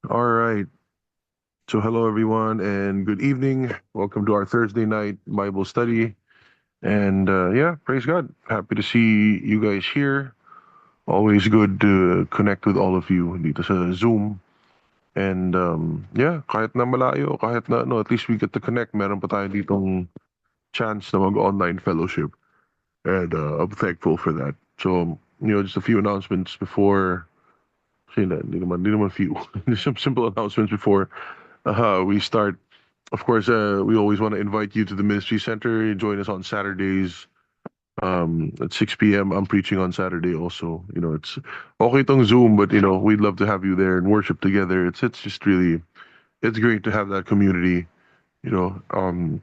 All right. So, hello everyone, and good evening. Welcome to our Thursday night Bible study. And yeah, praise God. Happy to see you guys here. Always good to connect with all of you dito sa Zoom. And yeah, kahit na malayo, kahit na no, at least we get to connect. Meron pa tayo ditong chance na mag-online fellowship. And I'm thankful for that. So, just a few announcements before. Hindi naman few. Just some simple announcements before we start. Of course, we always want to invite you to the ministry center. Join us on Saturdays at 6 p.m. I'm preaching on Saturday also. It's okay tong Zoom, but we'd love to have you there and worship together. It's just really it's great to have that community, you know, um,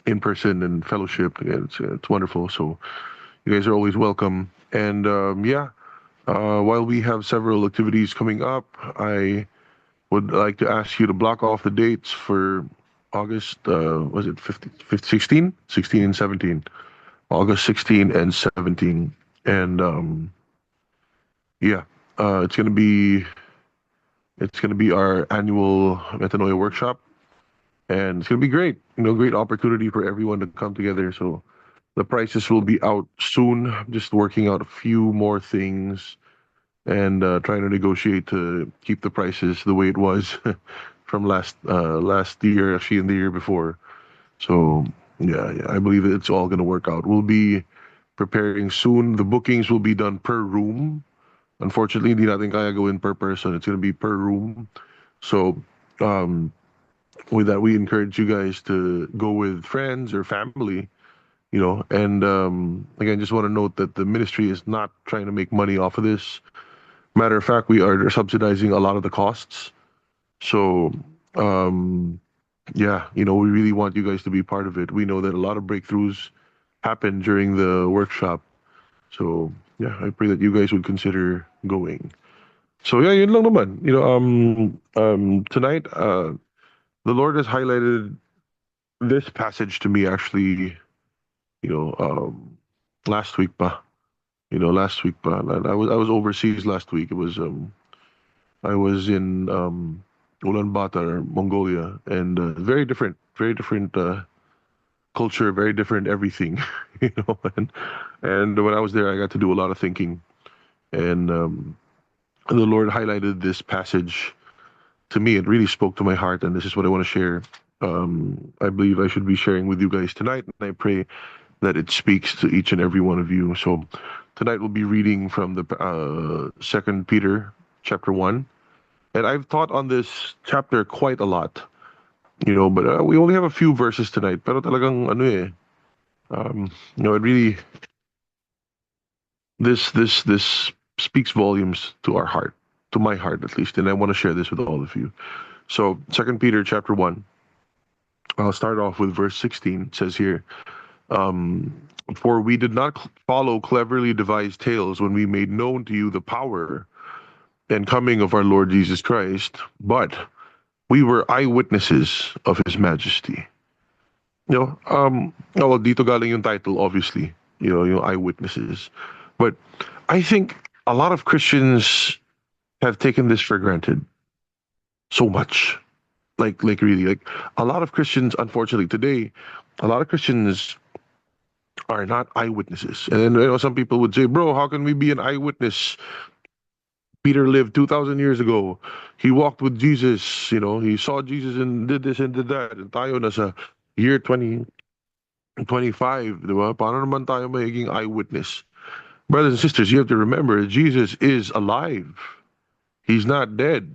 in person and fellowship. It's wonderful. So you guys are always welcome. And yeah, while we have several activities coming up, I would like to ask you to block off the dates for August, was it 16? 16 and 17. August 16 and 17. And yeah, uh, it's gonna be it's gonna be our annual Metanoia workshop, and it's gonna be great. Great opportunity for everyone to come together. So the prices will be out soon. I'm just working out a few more things and trying to negotiate to keep the prices the way it was from last year, actually, and the year before. So yeah, I believe it's all going to work out. We'll be preparing soon. The bookings will be done per room. Unfortunately, hindi natin kaya gawin per person. It's going to be per room. So um, with that, we encourage you guys to go with friends or family. And again, just want to note that the ministry is not trying to make money off of this. Matter of fact, we are subsidizing a lot of the costs. So, um, yeah, we really want you guys to be part of it. We know that a lot of breakthroughs happen during the workshop. So, yeah, I pray that you guys would consider going. So, yeah, yun lang naman. Tonight, the Lord has highlighted this passage to me actually, you know, um, last week pa. Last week pa. I was overseas last week. I was in Ulaanbaatar, Mongolia, and very different culture, very different everything, And when I was there, I got to do a lot of thinking, and the Lord highlighted this passage to me. It really spoke to my heart, and this is what I want to share. I believe I should be sharing with you guys tonight, and I pray that it speaks to each and every one of you. So tonight we'll be reading from the Second Peter chapter 1. And I've taught on this chapter quite a lot, but we only have a few verses tonight. Pero talagang ano it really this speaks volumes to our heart, to my heart at least, and I want to share this with all of you. So, Second Peter chapter 1. I'll start off with verse 16. It says here, um, "For we did not follow cleverly devised tales when we made known to you the power and coming of our Lord Jesus Christ, but we were eyewitnesses of His majesty." Well, dito galing yung title, obviously, yung eyewitnesses. But I think a lot of Christians have taken this for granted so much. Like really, like a lot of Christians, unfortunately, today, a lot of Christians are not eyewitnesses. And then, some people would say, bro, how can we be an eyewitness? Peter lived 2,000 years ago. He walked with Jesus, he saw Jesus and did this and did that. And tayo nasa year 2025, di ba? Paano naman tayo magiging eyewitness? Brothers and sisters, you have to remember Jesus is alive. He's not dead.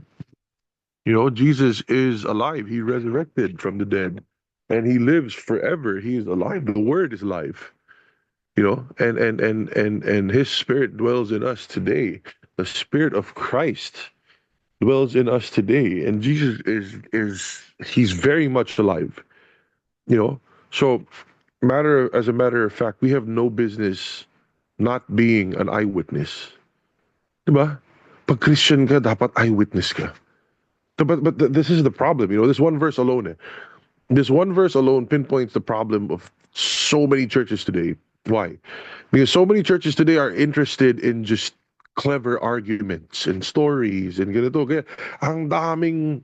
Jesus is alive. He resurrected from the dead and he lives forever. He is alive. The word is life. And his spirit dwells in us today. The spirit of Christ dwells in us today. And Jesus is he's very much alive. You know. So as a matter of fact, we have no business not being an eyewitness. Diba? Pag Christian ka, dapat eyewitness ka. But this is the problem, this one verse alone. This one verse alone pinpoints the problem of so many churches today. Why? Because so many churches today are interested in just clever arguments and stories and ganito. Kaya ang daming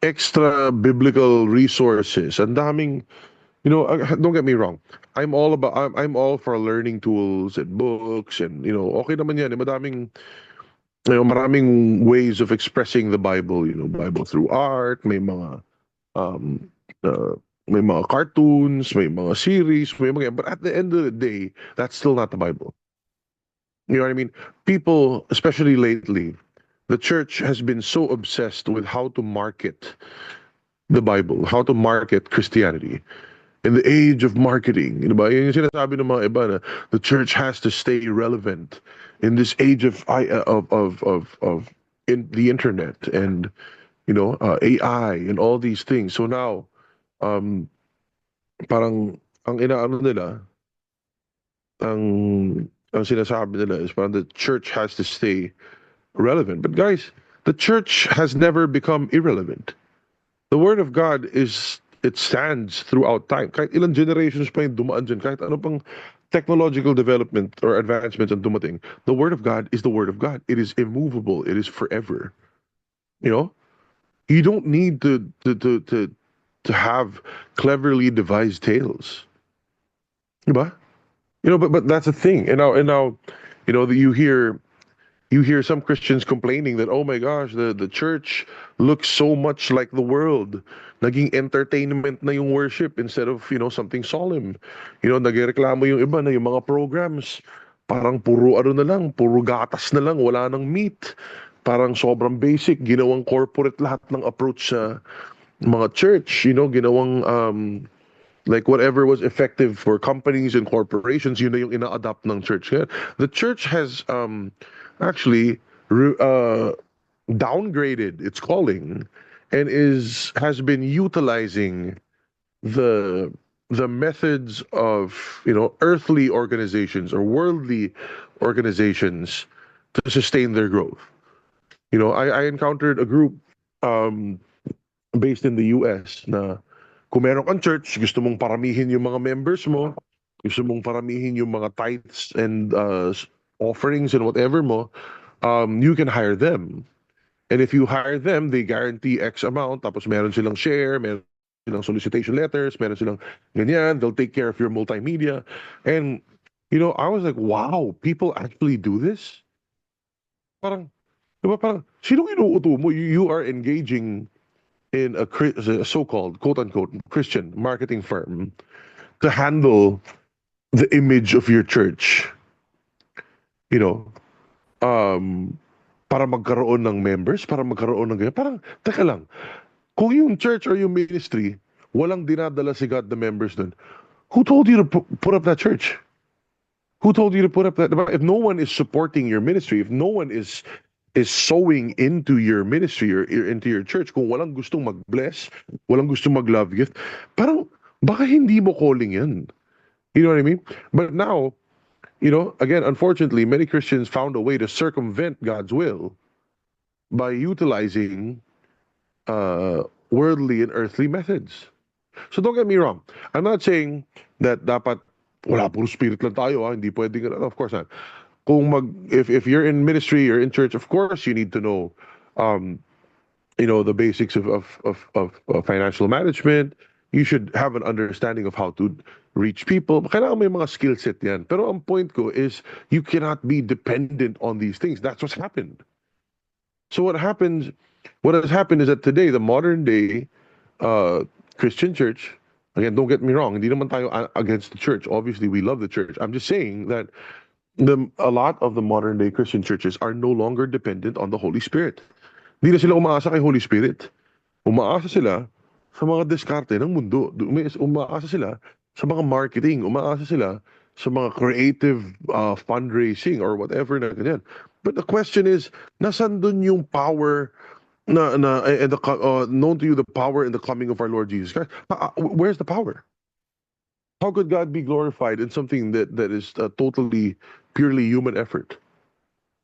extra biblical resources. Ang daming, don't get me wrong. I'm all for learning tools and books and, okay naman yan. Maraming ways of expressing the Bible, Bible through art, um, uh, may mga cartoons, may mga series, but at the end of the day, that's still not the Bible. You know what I mean? People, especially lately, the church has been so obsessed with how to market the Bible, how to market Christianity. In the age of marketing, yung sinasabi ng mga iba na the church has to stay relevant in this age of in the internet and AI and all these things. So now, um, parang ang inaano nila, ang sinasabi nila is parang the church has to stay relevant. But guys, the church has never become irrelevant. The word of God it stands throughout time. Kahit ilang generations pa yung dumaan dyan, kahit ano pang technological development or advancements ang dumating, the word of God is the word of God. It is immovable. It is forever. You know, you don't need to have cleverly devised tales. Diba? But that's the thing. And now, that you hear some Christians complaining that, oh my gosh, the church looks so much like the world. Naging entertainment na yung worship instead of, something solemn. Nagreklamo yung iba na yung mga programs, parang puro ano na lang, puro gatas na lang, wala nang meat. Parang sobrang basic, ginawang corporate lahat ng approach sa mga church, ginawang like whatever was effective for companies and corporations, yun na yung ina-adapt ng church. Kaya the church has actually downgraded its calling and has been utilizing the the methods of earthly organizations or worldly organizations to sustain their growth. I encountered a group um, based in the US na kung meron kang church, gusto mong paramihin yung mga members mo, gusto mong paramihin yung mga tithes and offerings and whatever mo, you can hire them. And if you hire them, they guarantee X amount, tapos meron silang share, meron silang solicitation letters, meron silang ganyan, they'll take care of your multimedia. And, I was like, wow, people actually do this? Parang, diba, parang, sinong inuuto mo? You are engaging in a so-called quote-unquote Christian marketing firm to handle the image of your church, you know, um, para magkaroon ng members, para magkaroon ng ganyan. Parang, teka lang, kung yung church or yung ministry, walang dinadala si God the members dun, who told you to put up that church? Who told you to put up that? If no one is supporting your ministry, if no one is sowing into your ministry or into your church, kung walang gustong mag-bless, walang gustong mag-love gift, parang baka hindi mo calling yan. You know what I mean? But now, again, unfortunately, many Christians found a way to circumvent God's will by utilizing worldly and earthly methods. So don't get me wrong. I'm not saying that dapat wala puro spirit lang tayo, hindi pwedeng, of course not. If you're in ministry or in church, of course you need to know um, the basics of financial management. You should have an understanding of how to reach people. Kailangan may mga skill set yan. Pero ang point ko is you cannot be dependent on these things. That's what's happened. So what has happened is that today, the modern day Christian church, again, don't get me wrong, hindi naman tayo against the church. Obviously, we love the church. I'm just saying that a lot of the modern day Christian churches are no longer dependent on the Holy Spirit. Hindi na sila umaasa kay Holy Spirit. Umaasa sila sa mga diskarte ng mundo. Umaasa sila sa mga marketing. Umaasa sila sa mga creative fundraising or whatever na ganyan. But the question is, nasan dun yung power and known to you the power in the coming of our Lord Jesus Christ? Where's the power? How could God be glorified in something that is totally purely human effort?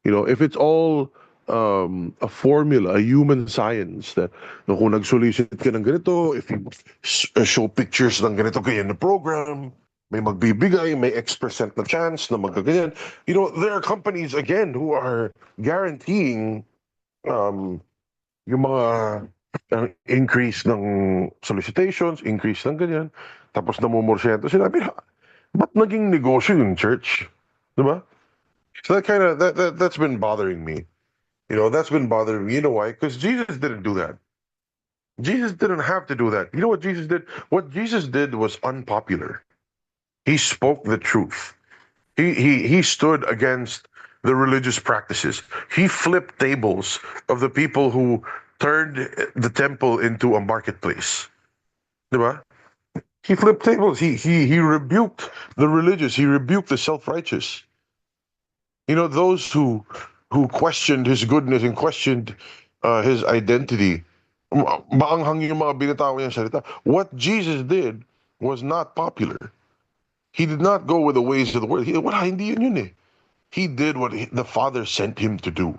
If it's all a formula, a human science that kung nag-solicit ka ng ganito, if you show pictures ng ganito kaya na program, May magbibigay, may X% na chance na magaganyan. There are companies, again, who are guaranteeing um, yung mga increase ng solicitations, increase ng ganyan, tapos namumorsyento sila. Ba't naging negosyo yung church? Diba? So that's been bothering me. That's been bothering me. You know why? Because Jesus didn't do that. Jesus didn't have to do that. You know what Jesus did? What Jesus did was unpopular. He spoke the truth. He stood against the religious practices. He flipped tables of the people who turned the temple into a marketplace. Diba? He flipped tables. He rebuked the religious. He rebuked the self-righteous. Those who questioned his goodness and questioned his identity. Maanghang yung mga binitaw niyang salita. What Jesus did was not popular. He did not go with the ways of the world. Wala, hindi yun eh. He did what the Father sent him to do.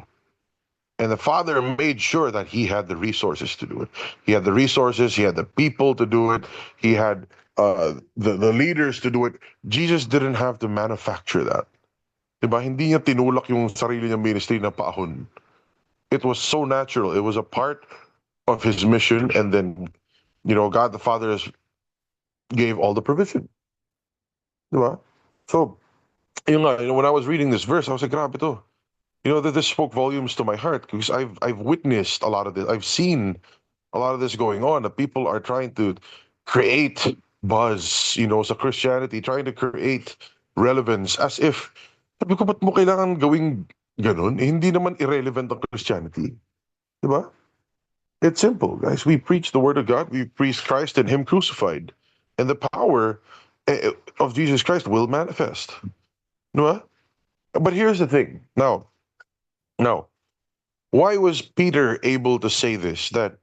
And the Father made sure that he had the resources to do it. He had the resources, he had the people to do it, he had the leaders to do it. Jesus didn't have to manufacture that. Diba? Hindi niya tinulak yung sarili niyang ministry na paahon. It was so natural. It was a part of his mission, and then, God the Father gave all the provision. Diba? So, when I was reading this verse, I was like, grabe to. That this spoke volumes to my heart because I've witnessed a lot of this. I've seen a lot of this going on. That people are trying to create buzz, sa Christianity, trying to create relevance as if, sabi ko, ba't mo kailangan gawing ganun? Hindi naman irrelevant ang Christianity. Diba? It's simple, guys. We preach the word of God. We preach Christ and Him crucified. And the power of Jesus Christ will manifest. Diba? But here's the thing. Now, why was Peter able to say this? That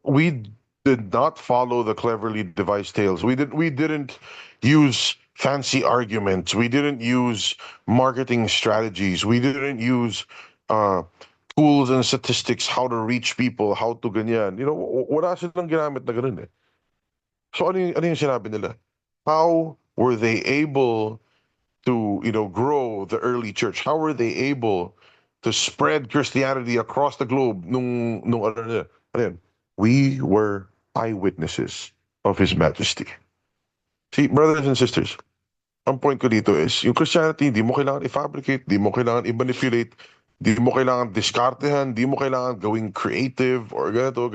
we did not follow the cleverly devised tales. We didn't use fancy arguments. We didn't use marketing strategies. We didn't use uh, tools and statistics how to reach people, how to ganyan. Wala silang ginamit na ganun eh. So ano yung sinabi nila? How were they able to grow the early church? How were they able to spread Christianity across the globe nung ano nila? Ano yan? We were eyewitnesses of His Majesty. See, brothers and sisters, ang point ko dito is, yung Christianity, di mo kailangan i-fabricate, di mo kailangan i-manipulate, di mo kailangan diskartehan, di mo kailangan gawing creative or ganito.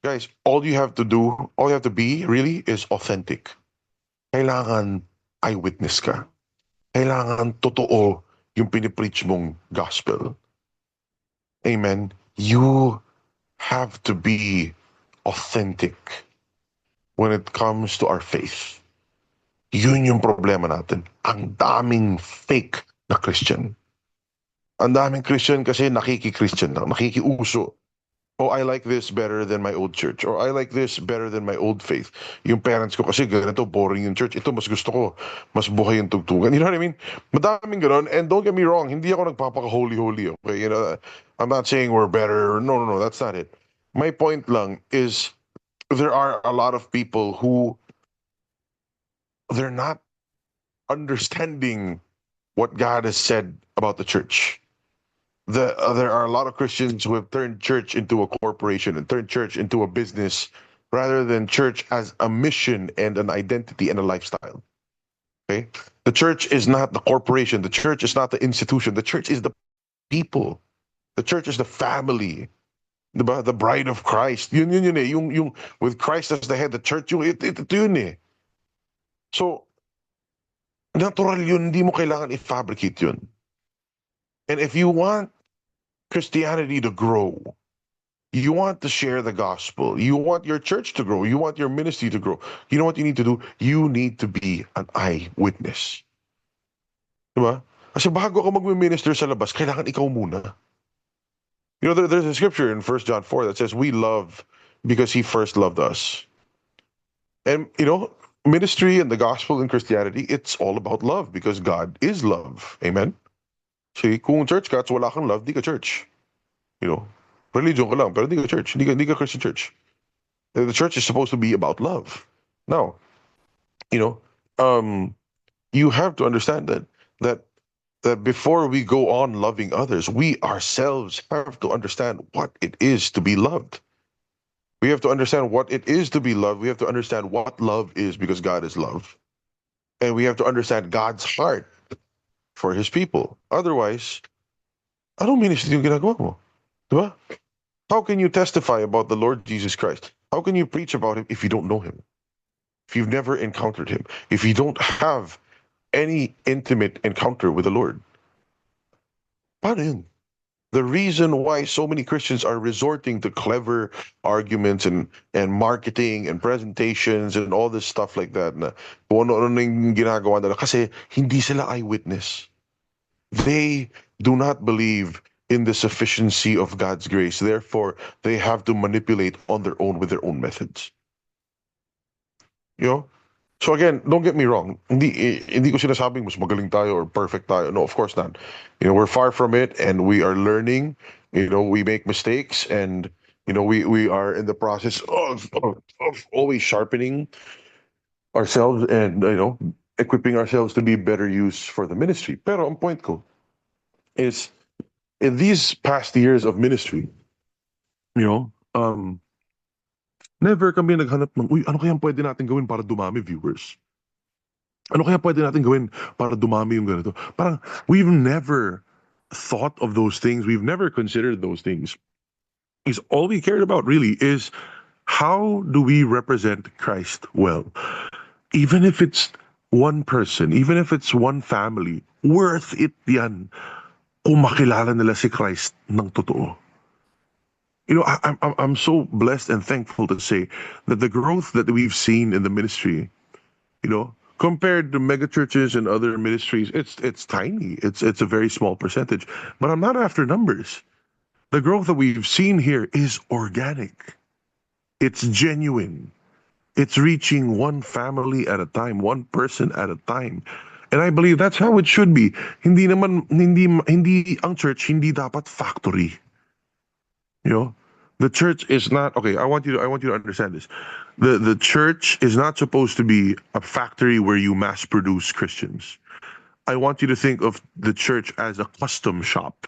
Guys, all you have to be really is authentic. Kailangan eyewitness ka. Kailangan totoo yung pinipreach mong gospel. Amen? You have to be authentic when it comes to our faith. Yun yung problema natin. Ang daming fake na Christian. Ang daming Christian kasi nakiki-Christian lang, nakikiuso. Oh, I like this better than my old church. Or I like this better than my old faith. Yung parents ko kasi ganito, boring yung church. Ito, mas gusto ko. Mas buhay yung tugtugan. You know what I mean? Madaming ganon. And don't get me wrong, hindi ako nagpapaka-holy-holy. Okay? I'm not saying we're better. No. That's not it. My point lang is there are a lot of people who they're not understanding what God has said about the church. There are a lot of Christians who have turned church into a corporation and turned church into a business rather than church as a mission and an identity and a lifestyle. Okay? The church is not the corporation. The church is not the institution. The church is the people. The church is the family. Diba? The bride of Christ. Yun eh. Yung with Christ as the head, the church, ito yun eh. So, natural yun. Hindi mo kailangan i-fabricate yun. And if you want Christianity to grow, you want to share the gospel, you want your church to grow, you want your ministry to grow, you know what you need to do? You need to be an eyewitness. Diba? Kasi bago ka mag-minister sa labas, kailangan ikaw muna. There's a scripture in 1 John 4 that says, we love because He first loved us. And, ministry and the gospel in Christianity, it's all about love because God is love. Amen? See, kung church ka, wala kang love, di ka church. Religion ka lang, pero di ka church. Di ka Christian church. The church is supposed to be about love. Now, um, you have to understand that that before we go on loving others, we ourselves have to understand what it is to be loved. We have to understand what it is to be loved. We have to understand what love is because God is love. And we have to understand God's heart for his people. Otherwise, anong ministry yung ginagawa mo? Diba? How can you testify about the Lord Jesus Christ? How can you preach about him if you don't know him? If you've never encountered him? If you don't have any intimate encounter with the Lord? Paano yun? The reason why so many Christians are resorting to clever arguments and marketing and presentations and all this stuff like that na kung ano-ano yung ginagawa nila kasi hindi sila eyewitness. They do not believe in the sufficiency of God's grace. Therefore, they have to manipulate on their own with their own methods. You know? So again, don't get me wrong. Hindi ko sinasabing mas magaling tayo or perfect tayo. No, of course not. We're far from it and we are learning. We make mistakes and we are in the process of always sharpening ourselves and equipping ourselves to be better use for the ministry. Pero ang point ko is in these past years of ministry, you know, never kami naghanap ng, uy, ano kaya pwede natin gawin para dumami viewers? Ano kaya pwede natin gawin para dumami yung ganito? Parang, we've never thought of those things. We've never considered those things. Is all we cared about really is how do we represent Christ well? Even if it's one person, even if it's one family, worth it yan kung makilala nila si Christ ng totoo. I'm so blessed and thankful to say that the growth that we've seen in the ministry, compared to mega churches and other ministries, it's tiny. It's a very small percentage. But I'm not after numbers. The growth that we've seen here is organic. It's genuine. It's reaching one family at a time, one person at a time. And I believe that's how it should be. Hindi ang church hindi dapat factory. The church is not okay. I want you to understand this. The church is not supposed to be a factory where you mass produce Christians. I want you to think of the church as a custom shop.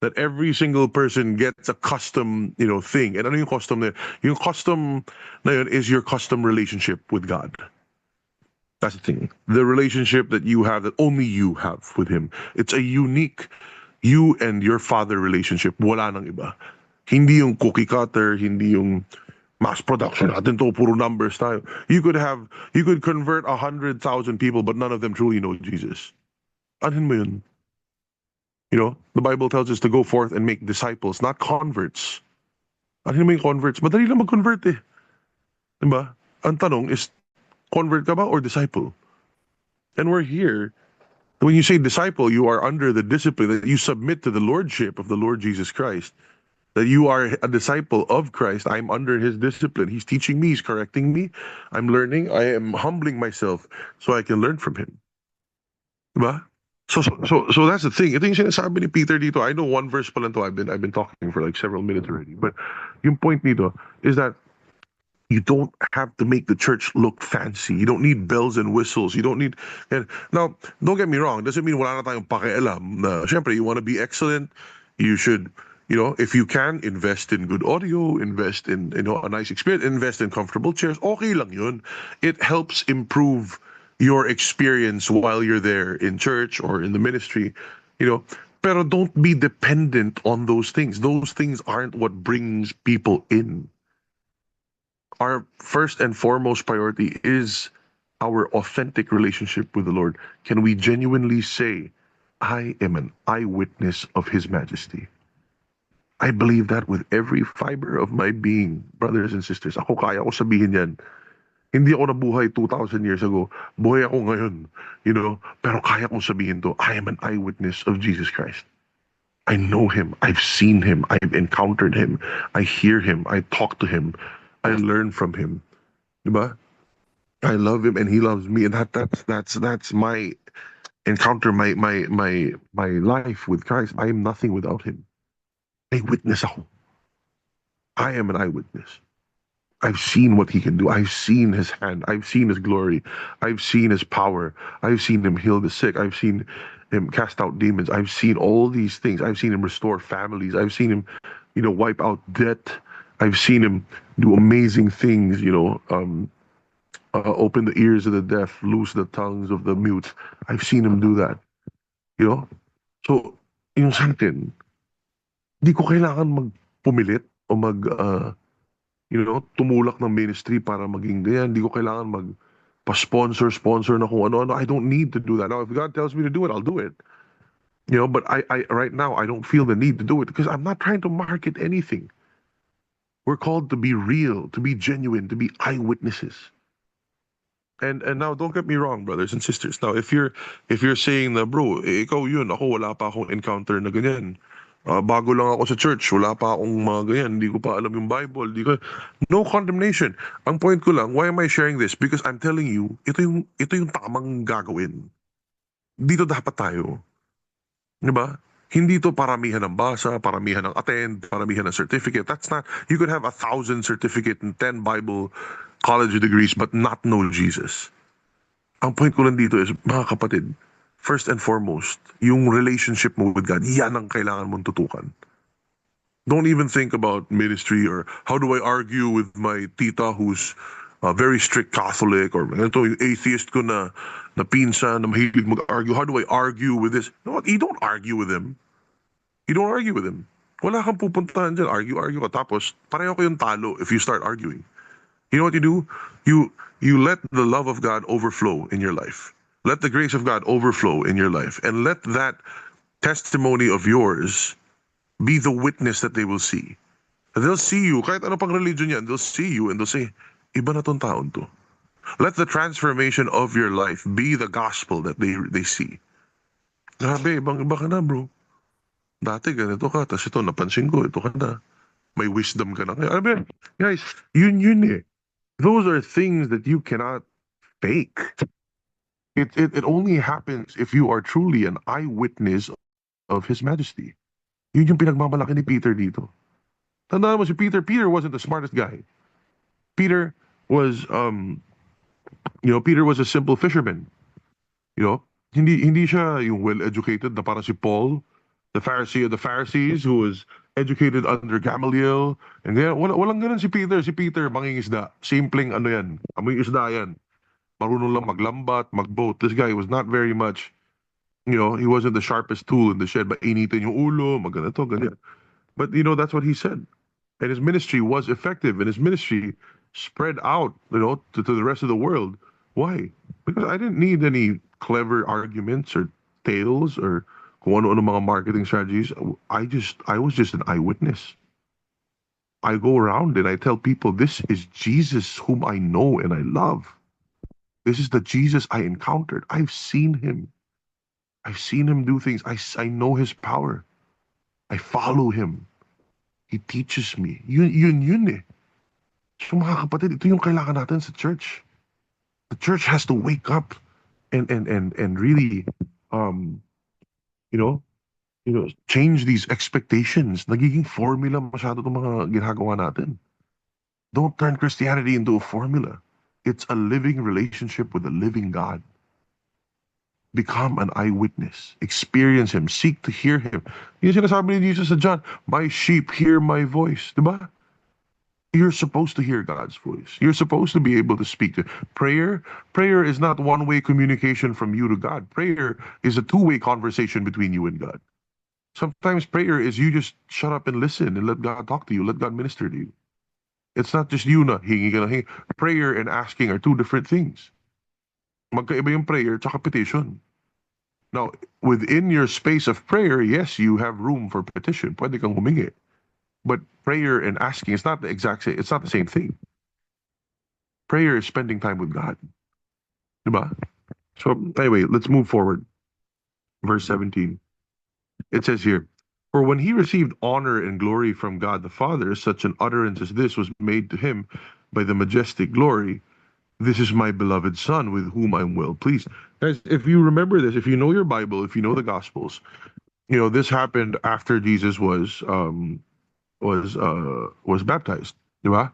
That every single person gets a custom, thing. And ano yung custom na yun? Yung custom na yun is your custom relationship with God. That's the thing. The relationship that you have, that only you have with Him. It's a unique you and your Father relationship. Wala nang iba. Hindi yung cookie cutter, hindi yung mass production. Natin to, puro numbers tayo. You could convert 100,000 people, but none of them truly know Jesus. Anin mo yun? The Bible tells us to go forth and make disciples, not converts. Anin mo yung converts? Madali lang mag-convert eh. Diba? Ang tanong is, convert ka ba or disciple? And we're here. When you say disciple, you are under the discipline that you submit to the lordship of the Lord Jesus Christ. That you are a disciple of Christ. I'm under his discipline. He's teaching me, he's correcting me. I'm learning. I am humbling myself so I can learn from him. Diba? So that's the thing. Ito yung sinasabi ni Peter dito. I know one verse pa lang to. I've been talking for like several minutes already. But yung point nito is that you don't have to make the church look fancy. You don't need bells and whistles. You don't need. And now, don't get me wrong. Doesn't mean wala na tayong pakialam. Syempre, you want to be excellent. You should, if you can, invest in good audio, invest in, a nice experience, invest in comfortable chairs. Okay lang yun. It helps improve your experience while you're there in church or in the ministry, Pero don't be dependent on those things. Those things aren't what brings people in. Our first and foremost priority is our authentic relationship with the Lord. Can we genuinely say, I am an eyewitness of His majesty? I believe that with every fiber of my being, brothers and sisters. Ako kaya ko sabihin yan. Hindi ako nabuhay 2,000 years ago. Buhay ako ngayon. Pero kaya kong sabihin to, I am an eyewitness of Jesus Christ. I know Him. I've seen Him. I've encountered Him. I hear Him. I talk to Him. I learn from Him. Diba? I love Him and He loves me. And that's my encounter, my life with Christ. I am nothing without Him. Eyewitness ako. I am an eyewitness. I've seen what he can do. I've seen his hand. I've seen his glory. I've seen his power. I've seen him heal the sick. I've seen him cast out demons. I've seen all these things. I've seen him restore families. I've seen him, wipe out debt. I've seen him do amazing things, open the ears of the deaf, loose the tongues of the mute. I've seen him do that, you know? So, yung sa atin, di ko kailangan magpumilit o tumulak ng ministry para maging ganyan. Di ko kailangan pa-sponsor na kung ano-ano. I don't need to do that. Now, if God tells me to do it, I'll do it. But I right now, I don't feel the need to do it because I'm not trying to market anything. We're called to be real, to be genuine, to be eyewitnesses. And now don't get me wrong, brothers and sisters. Now if you're saying na bro, ikaw yun, ako wala pa akong encounter na ganyan. Bago lang ako sa church, wala pa akong mga ganyan, hindi ko pa alam yung Bible, no condemnation. Ang point ko lang, why am I sharing this? Because I'm telling you, ito yung tamang gagawin. Dito dapat tayo. 'Di ba? Hindi to paramihan ng basa, paramihan ng attend, paramihan ng certificate. That's not, you could have 1,000 certificate and 10 Bible college degrees but not know Jesus. Ang point ko lang dito is, mga kapatid, first and foremost, yung relationship mo with God, yan ang kailangan mong tutukan. Don't even think about ministry or how do I argue with my tita who's a very strict Catholic or ito yung atheist ko na pinsan na mahilig mag-argue. How do I argue with this? No, you don't argue with him. You don't argue with him. Wala kang pupuntahan dyan. Argue ka. Tapos, pareho kayong talo if you start arguing. You know what you do? You let the love of God overflow in your life. Let the grace of God overflow in your life. And let that testimony of yours be the witness that they will see. And they'll see you, kahit ano pang religion yan, they'll see you and they'll say, iba na tong taon to. Let the transformation of your life be the gospel that they see. Grabe, iba ka na, bro. Dati ganito ka, tapos ito, napansin ko, ito ka na. May wisdom ka na. I mean, guys, yun eh. Those are things that you cannot fake. It only happens if you are truly an eyewitness of His Majesty. Yun yung pinagmamalaki ni Peter dito. Tandaan mo si Peter. Peter wasn't the smartest guy. Peter was, Peter was a simple fisherman. Hindi siya yung well-educated na parang si Paul, the Pharisee of the Pharisees, who was educated under Gamaliel. And then, walang ganun si Peter. Si Peter, mangingisda. Simpleng ano yan. Amoy isda yan. Marunong lang maglambat, magboat. This guy was not very much, he wasn't the sharpest tool in the shed. Initin yung ulo, magganito, ganyan. But, that's what he said. And his ministry was effective. And his ministry spread out, to the rest of the world. Why? Because I didn't need any clever arguments or tales or kung ano-ano mga marketing strategies. I was just an eyewitness. I go around and I tell people, this is Jesus whom I know and I love. This is the Jesus I encountered. I've seen him. I've seen him do things. I know his power. I follow him. He teaches me. Yun eh. So mga kapatid, ito yung kailangan natin sa church. The church has to wake up and really change these expectations. Nagiging formula masyado itong mga ginagawa natin. Don't turn Christianity into a formula. It's a living relationship with a living God. Become an eyewitness. Experience Him. Seek to hear Him. Yung sinasabi ni Jesus sa John, my sheep hear my voice. Diba? You're supposed to hear God's voice. You're supposed to be able to speak to prayer. Prayer is not one-way communication from you to God. Prayer is a two-way conversation between you and God. Sometimes prayer is you just shut up and listen and let God talk to you. Let God minister to you. It's not just you na hingi ka na hingi. Prayer and asking are two different things. Magkaiba yung prayer tsaka petition. Now, within your space of prayer, yes, you have room for petition. Pwede kang humingi. But prayer and asking is not the exact same. It's not the same thing. Prayer is spending time with God. Diba? So anyway, let's move forward. Verse 17. It says here, for when he received honor and glory from God the Father, such an utterance as this was made to him by the majestic glory. This is my beloved Son, with whom I'm well pleased. Guys, if you remember this, if you know your Bible, if you know the Gospels, this happened after Jesus was baptized. Diba?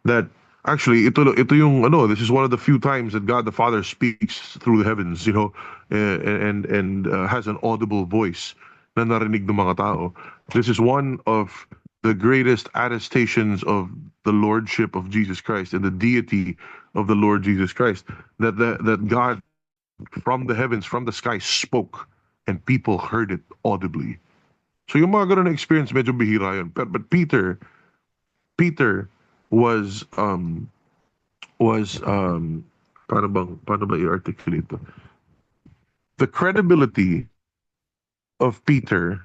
That Actually, ito yung ano, this is one of the few times that God the Father speaks through the heavens, and has an audible voice na narinig ng mga tao. This is one of the greatest attestations of the lordship of Jesus Christ and the deity of the Lord Jesus Christ, that God from the heavens, from the sky spoke and people heard it audibly. So yung mga ganun na experience medyo bihira yun. But Peter was paano ba i-articulate to? The credibility of Peter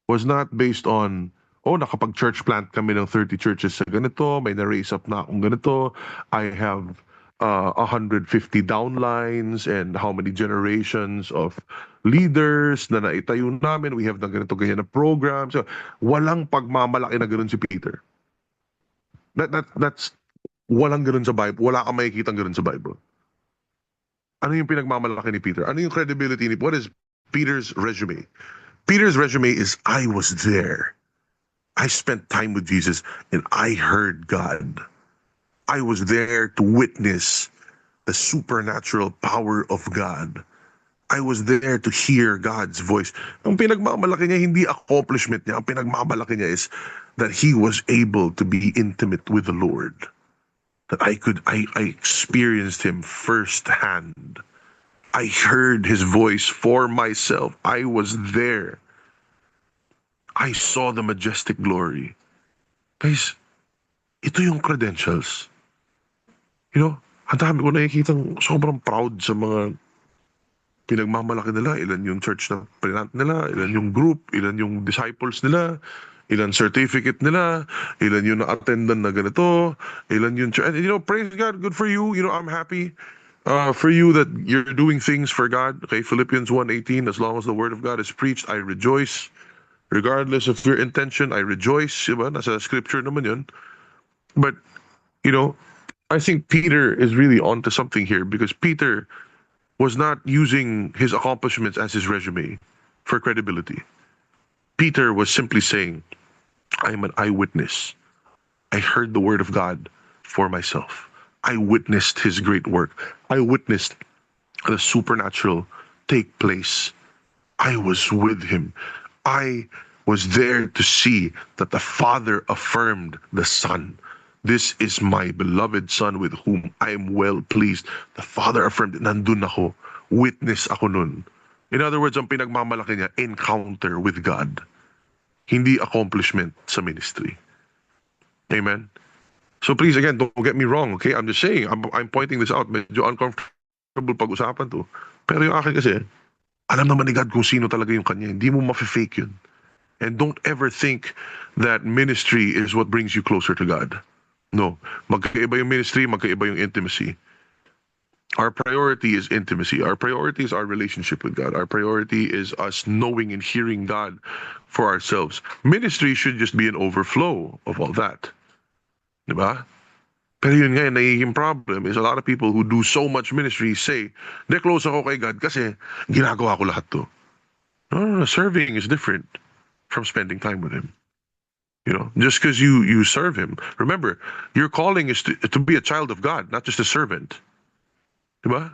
was not based on, oh, nakapag-church plant kami ng 30 churches sa ganito, may na-raise up na akong ganito, I have 150 downlines and how many generations of leaders na naitayo namin, we have na ganito ganyan na program. So, walang pagmamalaki na ganun si Peter. That's walang ganun sa Bible. Wala kang makikita ganun sa Bible. Ano yung pinagmamalaki ni Peter? Ano yung credibility ni What is Peter's resume? Peter's resume is, I was there. I spent time with Jesus and I heard God. I was there to witness the supernatural power of God. I was there to hear God's voice. Ang pinagmamalaki niya, hindi accomplishment niya. Ang pinagmamalaki niya is that he was able to be intimate with the Lord. That I experienced him firsthand. I heard his voice for myself. I was there. I saw the majestic glory. Guys, ito yung credentials. Ang dami ko nakikitang sobrang proud sa mga pinagmamalaki nila. Ilan yung church na pinant nila, ilan yung group, ilan yung disciples nila, ilan certificate nila, ilan yung na-attendan na ganito, ilan yung church. And praise God, good for you. I'm happy for you that you're doing things for God. Okay, Philippians 1:18, as long as the word of God is preached, I rejoice. Regardless of your intention, I rejoice. Diba? Nasa scripture naman yun. But, I think Peter is really onto something here because Peter was not using his accomplishments as his resume for credibility. Peter was simply saying, I'm an eyewitness. I heard the word of God for myself. I witnessed his great work. I witnessed the supernatural take place. I was with him. I was there to see that the Father affirmed the Son. This is my beloved Son with whom I am well pleased. The Father affirmed, nandun ako. Witness ako nun. In other words, ang pinagmamalaki niya, encounter with God. Hindi accomplishment sa ministry. Amen? So please, again, don't get me wrong, okay? I'm just saying, I'm pointing this out. Medyo uncomfortable pag-usapan to. Pero yung akin kasi, alam naman ni God kung sino talaga yung kanya. Hindi mo mafe-fake yun. And don't ever think that ministry is what brings you closer to God. No. Magkaiba yung ministry, magkaiba yung intimacy. Our priority is intimacy. Our priority is our relationship with God. Our priority is us knowing and hearing God for ourselves. Ministry should just be an overflow of all that. Diba? Pero yun nga, nagiging problem is a lot of people who do so much ministry say, de close ako kay God kasi ginagawa ko lahat to. No, serving is different from spending time with Him. Just because you serve Him. Remember, your calling is to be a child of God, not just a servant. Diba?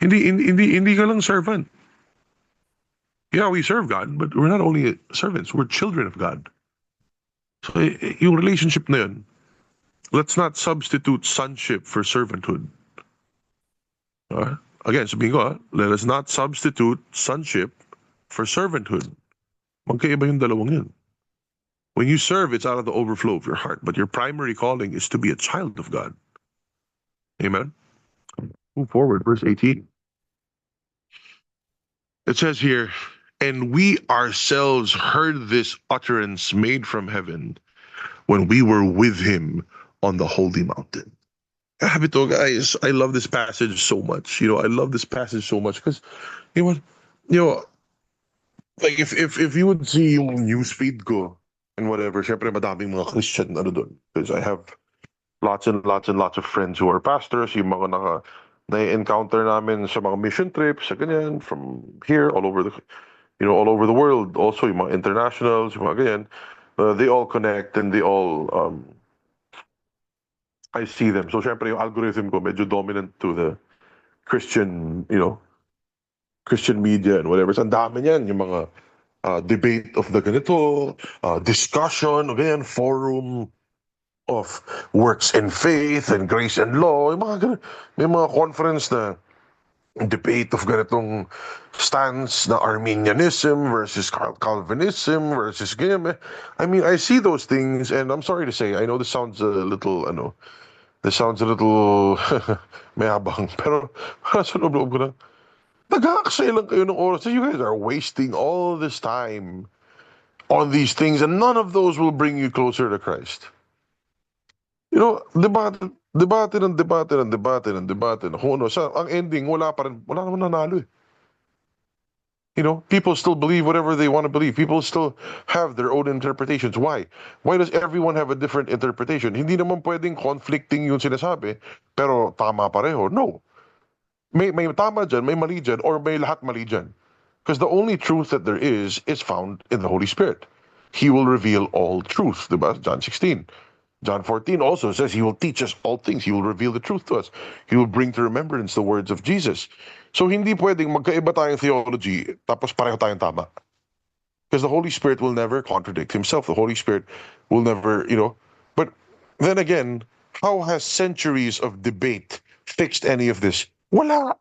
Hindi ka lang servant. Yeah, we serve God, but we're not only servants, we're children of God. So yung relationship na yun, let's not substitute sonship for servanthood. Again, sabihin ko, let us not substitute sonship for servanthood. Magkaiba yung dalawang yun. When you serve, it's out of the overflow of your heart, but your primary calling is to be a child of God. Amen? Move forward, verse 18. It says here, and we ourselves heard this utterance made from heaven when we were with him on the holy mountain. Habito, guys, I love this passage so much. I love this passage so much because, like if you would see yung newsfeed ko and whatever, syempre madaming mga Christian doon. Because I have lots and lots and lots of friends who are pastors, yung mga na-encounter namin sa mga mission trips, sa ganyan, from here, all over the world. Also, yung mga internationals, yung mga ganyan, they all connect and they all I see them. So, syempre, yung algorithm ko medyo dominant to the Christian, Christian media and whatever. So, ang dami niyan, yung mga debate of the ganito, discussion, ganyan, forum of works and faith and grace and law, yung mga ganun. May mga conference na debate of ganitong stance na Arminianism versus Calvinism versus ganyan. I mean, I see those things and I'm sorry to say, I know this sounds a little, this sounds a little mayabang, pero sa loob ko lang, nag-aaksaya lang kayo ng oras. So you guys are wasting all this time on these things and none of those will bring you closer to Christ. Debate, debate ng debate ng debate ng debate ng kung ano. Ang ending, wala pa rin, wala naman nanalo eh. People still believe whatever they want to believe. People still have their own interpretations. Why? Why does everyone have a different interpretation? Hindi naman pwedeng conflicting yung sinasabi, pero tama pareho. No. May tama dyan, may mali dyan, or may lahat mali dyan. Because the only truth that there is found in the Holy Spirit. He will reveal all truth, diba? John 16. John 14 also says he will teach us all things. He will reveal the truth to us. He will bring to remembrance the words of Jesus. So hindi pwedeng magkaiba tayong theology tapos pareho tayong tama. Because the Holy Spirit will never contradict himself. The Holy Spirit will never, But then again, how has centuries of debate fixed any of this? Wala.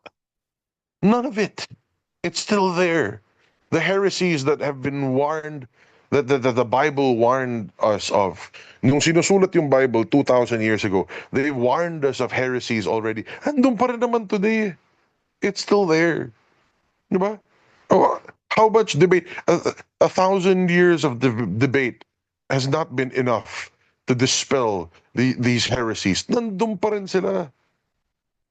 None of it. It's still there. The heresies that have been warned, that the Bible warned us of. Nung sinusulat yung Bible 2,000 years ago, they warned us of heresies already. Andun pa rin naman today. It's still there. Diba? Oh, how much debate? 1,000 years of debate has not been enough to dispel these heresies. Nandun pa rin sila.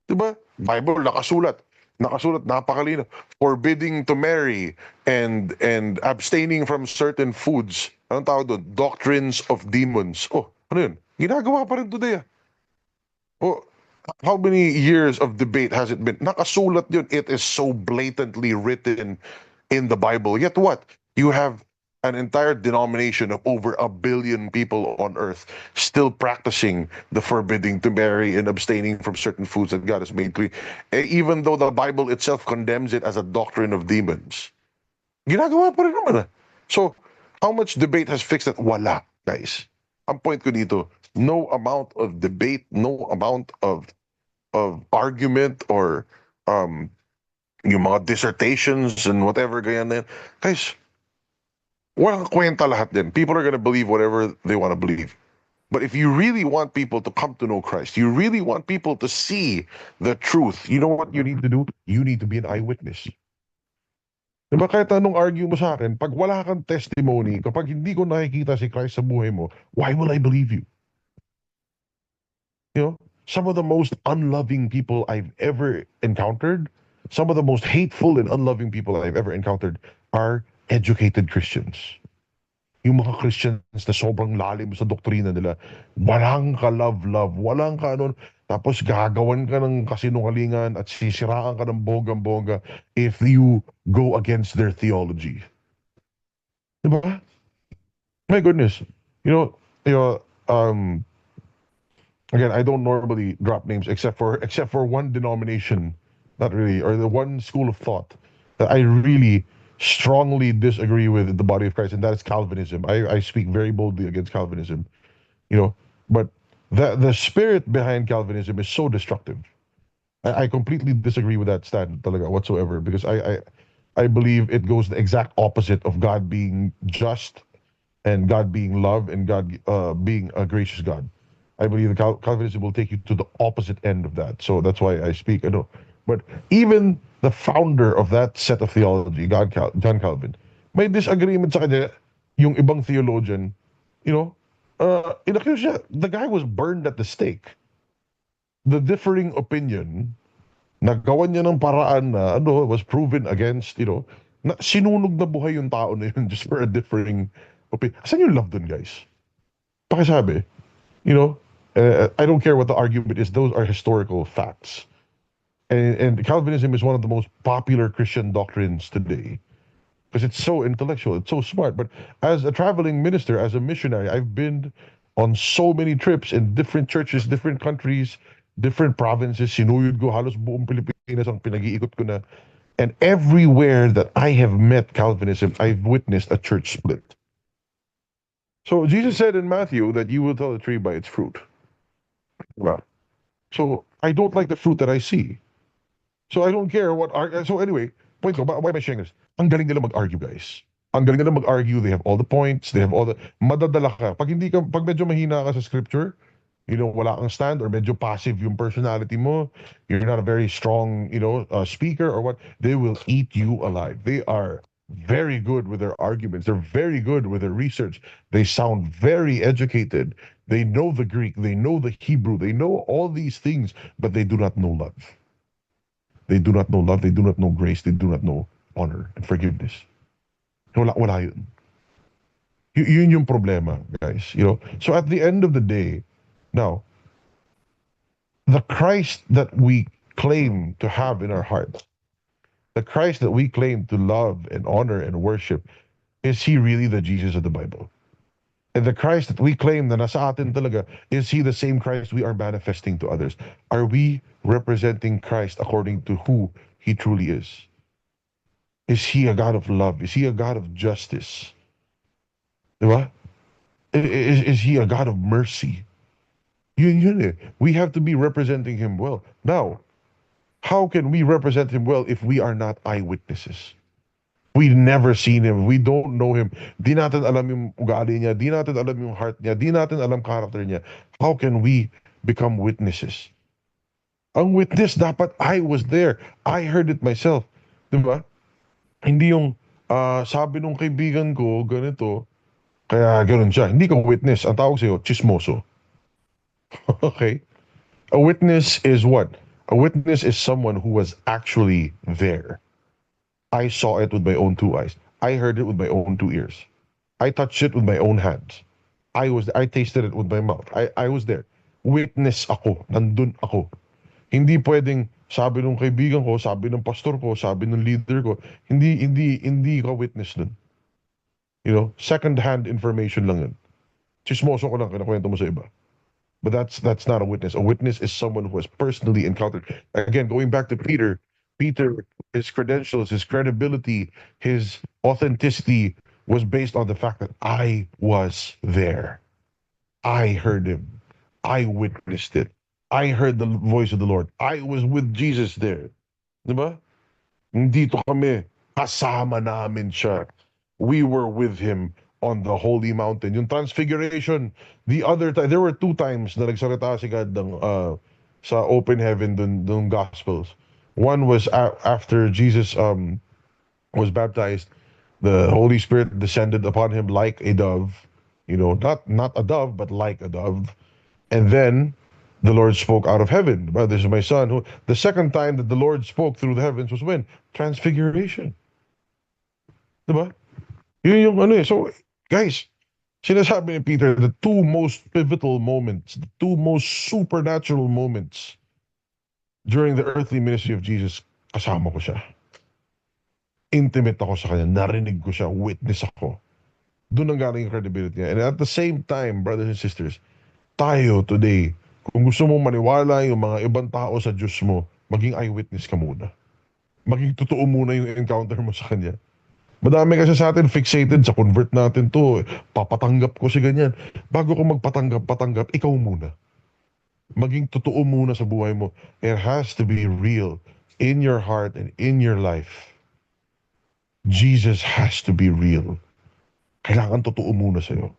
Diba? Bible, nakasulat, napakalino. Forbidding to marry and abstaining from certain foods. Anong tawag doon? Doctrines of demons. Oh, ano yun? Ginagawa pa rin today. Oh, how many years of debate has it been? Nakasulat yun. It is so blatantly written in the Bible. Yet what? You have an entire denomination of over 1 billion people on earth still practicing the forbidding to marry and abstaining from certain foods that God has made clean, even though the Bible itself condemns it as a doctrine of demons. Ginagawa pa rin naman. So, how much debate has fixed that? Wala, guys. Ang point ko dito, no amount of debate, no amount of argument or yung mga dissertations and whatever ganyan na yan. Guys, walang kwenta lahat din. People are gonna believe whatever they want to believe. But if you really want people to come to know Christ, you really want people to see the truth, you know what you need to do? You need to be an eyewitness. Diba kahit anong argue mo sa akin, pag wala kang testimony, kapag hindi ko nakikita si Christ sa buhay mo, why will I believe you? Some of the most unloving people I've ever encountered, some of the most hateful and unloving people I've ever encountered are educated Christians. Yung mga Christians na sobrang lalim sa doktrina nila, walang ka-love-love, walang ka ano, tapos gagawan ka ng kasinungalingan at sisiraan ka ng bonggang-bongga if you go against their theology. Diba? My goodness. Again, I don't normally drop names except for one denomination, not really, or the one school of thought that I really strongly disagree with in the body of Christ, and that is Calvinism. I speak very boldly against Calvinism, but the spirit behind Calvinism is so destructive. I completely disagree with that stand talaga whatsoever because I believe it goes the exact opposite of God being just and God being love and God being a gracious God. I believe the Calvinism will take you to the opposite end of that. So that's why I speak. I know, but even the founder of that set of theology, John Calvin, may disagreement sa kanya. Yung ibang theologian, inaccuse siya. The guy was burned at the stake. The differing opinion, nagawa niya ng paraan na was proven against, na sinunog na buhay yung tao na yun just for a differing opinion. Asan yung love dun, guys? Pakisabi. I don't care what the argument is. Those are historical facts. And Calvinism is one of the most popular Christian doctrines today because it's so intellectual, it's so smart. But as a traveling minister, as a missionary, I've been on so many trips in different churches, different countries, different provinces. Sinuyod ko halos buong Pilipinas ang pinag-iikot ko na. And everywhere that I have met Calvinism, I've witnessed a church split. So Jesus said in Matthew that you will tell the tree by its fruit. Well, so I don't like the fruit that I see. So I don't care what. So anyway, point ko, why am I sharing this? Ang galing nila mag-argue, guys. Ang galing nila mag-argue. They have all the points. They have all the. Madadala ka. Pag medyo mahina ka sa scripture, wala kang stand or medyo passive yung personality mo, you're not a very strong, speaker or what, they will eat you alive. They are very good with their arguments. They're very good with their research. They sound very educated. They know the Greek. They know the Hebrew. They know all these things, but they do not know love. They do not know love. They do not know grace. They do not know honor and forgiveness. Wala yun. Yun yung problema, guys. So at the end of the day, now, the Christ that we claim to have in our hearts, the Christ that we claim to love and honor and worship, is he really the Jesus of the Bible? And the Christ that we claim na nasa atin talaga, is he the same Christ we are manifesting to others? Are we representing Christ according to who he truly is? Is he a God of love? Is he a God of justice? Diba? Is he a God of mercy? Yun. We have to be representing him well. Now, how can we represent him well if we are not eyewitnesses? We've never seen him. We don't know him. Di natin alam yung ugali niya. Di natin alam yung heart niya. Di natin alam character niya. How can we become witnesses? Ang witness, dapat I was there. I heard it myself. Diba? Hindi yung sabi nung kaibigan ko, ganito, kaya ganun siya. Hindi ka witness. Ang tawag sa'yo, chismoso. Okay? A witness is what? A witness is someone who was actually there. I saw it with my own two eyes. I heard it with my own two ears. I touched it with my own hands. I tasted it with my mouth. I was there. Witness ako. Nandun ako. Hindi pwedeng sabi ng kaibigan ko, sabi ng pastor ko, sabi ng leader ko, hindi ka witness dun. Second-hand information lang yun. Chismoso ko lang, kinakwento mo sa iba. But that's not a witness. A witness is someone who has personally encountered. Again, going back to Peter, his credentials, his credibility, his authenticity was based on the fact that I was there. I heard him. I witnessed it. I heard the voice of the Lord. I was with Jesus there. Diba? Dito kami, kasama namin siya. We were with him on the holy mountain. Yung transfiguration, the other time, there were two times na nagsalita si God sa open heaven dun Gospels. One was after Jesus was baptized, the Holy Spirit descended upon him like a dove, not a dove, but like a dove. And then the Lord spoke out of heaven. Well, this is my son. The second time that the Lord spoke through the heavens was when? Transfiguration. Diba? Yun yung ano eh. So, guys, sinasabi ni Peter, the two most pivotal moments, the two most supernatural moments during the earthly ministry of Jesus, kasama ko siya. Intimate ako sa kanya, narinig ko siya, witness ako. Doon ang galing yung credibility niya. And at the same time, brothers and sisters, tayo today, kung gusto mong maniwala yung mga ibang tao sa Diyos mo, maging eyewitness ka muna. Maging totoo muna yung encounter mo sa Kanya. Madami kasi sa atin fixated sa convert natin to. Papatanggap ko si ganyan. Bago ko patanggap, ikaw muna. Maging totoo muna sa buhay mo. It has to be real in your heart and in your life. Jesus has to be real. Kailangan totoo muna sa'yo.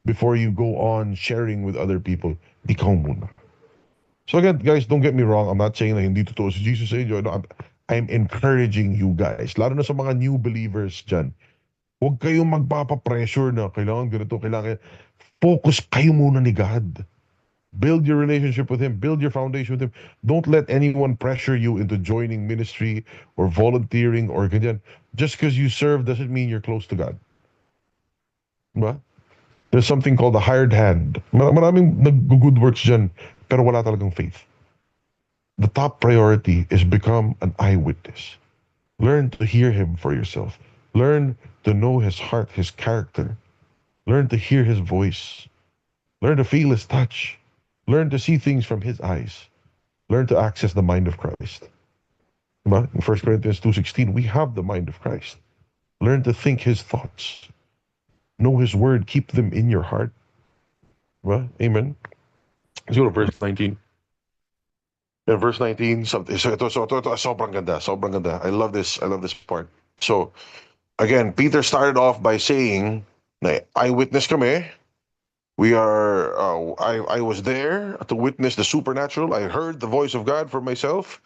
Before you go on sharing with other people, ikaw muna. So again, guys, don't get me wrong. I'm not saying na hindi totoo si Jesus sa inyo. No, I'm encouraging you guys, lalo na sa mga new believers dyan. Huwag kayong magpapapressure na kailangan ganito, kailangan. Focus kayo muna ni God. Build your relationship with Him. Build your foundation with Him. Don't let anyone pressure you into joining ministry or volunteering or ganyan. Just because you serve doesn't mean you're close to God. Diba? There's something called the hired hand. Maraming nag-good works dyan, pero wala talagang faith. The top priority is become an eyewitness. Learn to hear Him for yourself. Learn to know His heart, His character. Learn to hear His voice. Learn to feel his touch. Learn to see things from his eyes. Learn to access the mind of Christ. Diba? In 1 Corinthians 2:16, we have the mind of Christ. Learn to think his thoughts. Know his word. Keep them in your heart. Diba? Amen. Let's go to verse 19. In verse 19, ito, sobrang ganda, sobrang ganda. I love this part. So, again, Peter started off by saying, na eyewitness kami. We are, I was there to witness the supernatural. I heard the voice of God for myself.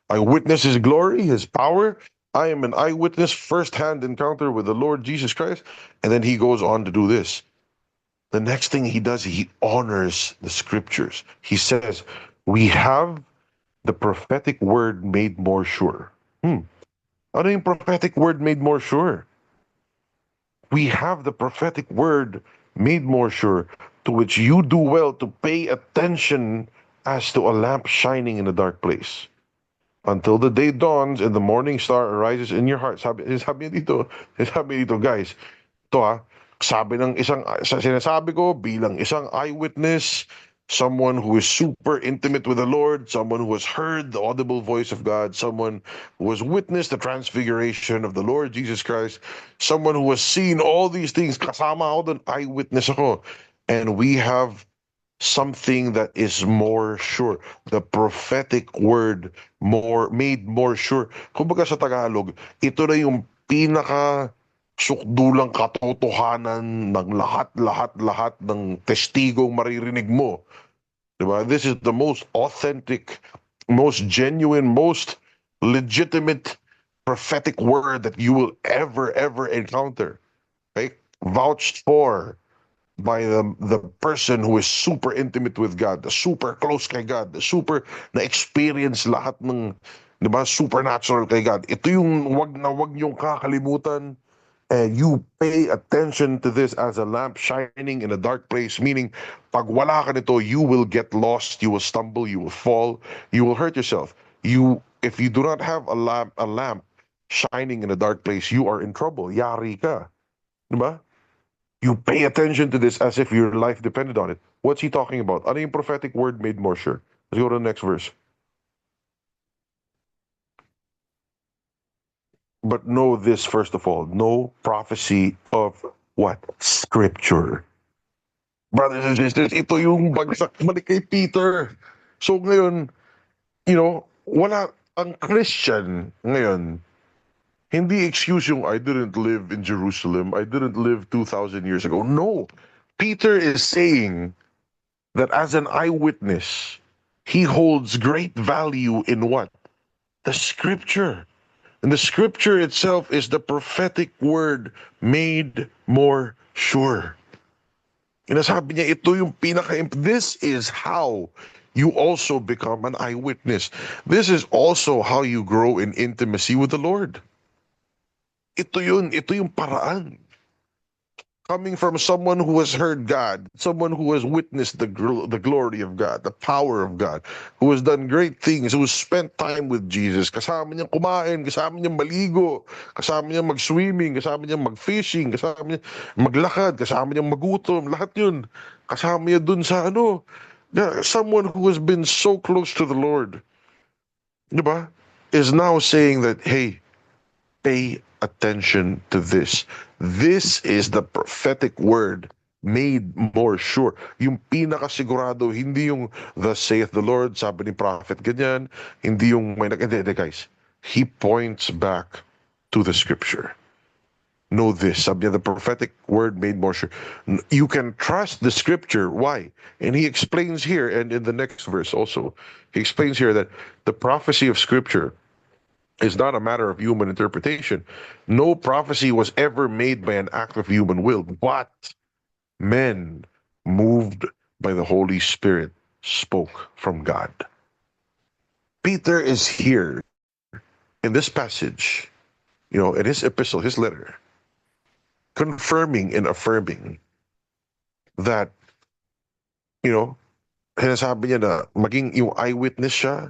I witnessed his glory, his power. I am an eyewitness, first-hand encounter with the Lord Jesus Christ. And then he goes on to do this. The next thing he does, he honors the scriptures. He says, we have the prophetic word made more sure. Ano yung prophetic word made more sure? We have the prophetic word made more sure, to which you do well to pay attention as to a lamp shining in a dark place, until the day dawns and the morning star arises in your heart. Sabi dito, guys, ito sabi ng sinasabi ko bilang isang eyewitness, someone who is super intimate with the Lord, someone who has heard the audible voice of God, someone who has witnessed the transfiguration of the Lord Jesus Christ, someone who has seen all these things, kasama ako doon, eyewitness ako. And we have something that is more sure. The prophetic word made more sure. Kumbaga sa Tagalog, ito na yung pinaka sukdulang katotohanan ng lahat ng testigong maririnig mo. Diba? This is the most authentic, most genuine, most legitimate prophetic word that you will ever encounter. Okay? Vouched for by the person who is super intimate with God, the super close kay God, the super na-experience lahat ng, di ba, supernatural kay God. Ito yung wag niyong kakalimutan. And you pay attention to this as a lamp shining in a dark place, meaning pag wala ka nito, you will get lost, you will stumble, you will fall, you will hurt yourself. If you do not have a lamp shining in a dark place, you are in trouble. Yari ka. Diba? You pay attention to this as if your life depended on it. What's he talking about? Ano yung prophetic word made more sure? Let's go to the next verse. But know this, first of all, no prophecy of what? Scripture. Brothers and sisters, ito yung bagsak mali kay Peter. So ngayon, wala ang Christian ngayon, hindi excuse yung I didn't live in Jerusalem, I didn't live 2,000 years ago. No. Peter is saying that as an eyewitness, he holds great value in what? The scripture. And the scripture itself is the prophetic word made more sure. Inasabi niya, ito yung this is how you also become an eyewitness. This is also how you grow in intimacy with the Lord. Ito yung paraan. Coming from someone who has heard God, someone who has witnessed the glory of God, the power of God, who has done great things, who has spent time with Jesus, kasama niyang kumain, kasama niyang maligo, kasama niyang mag-swimming, kasama niyang mag-fishing, kasama niyang maglakad, kasama niyang magutom, lahat yun. Kasama niya dun sa someone who has been so close to the Lord, diba, is now saying that, hey, pay attention to this. This is the prophetic word made more sure. Yung pinakasigurado, hindi yung thus saith the Lord, sabi ni prophet ganyan, hindi yung hindi, guys. He points back to the scripture. Know this, sabi niya, the prophetic word made more sure. You can trust the scripture. Why? And he explains here, and in the next verse also, he explains here that the prophecy of scripture is not a matter of human interpretation. No prophecy was ever made by an act of human will, but men moved by the Holy Spirit spoke from God. Peter is here in this passage, in his epistle, his letter, confirming and affirming that, sinasabi niya na maging yung eyewitness siya,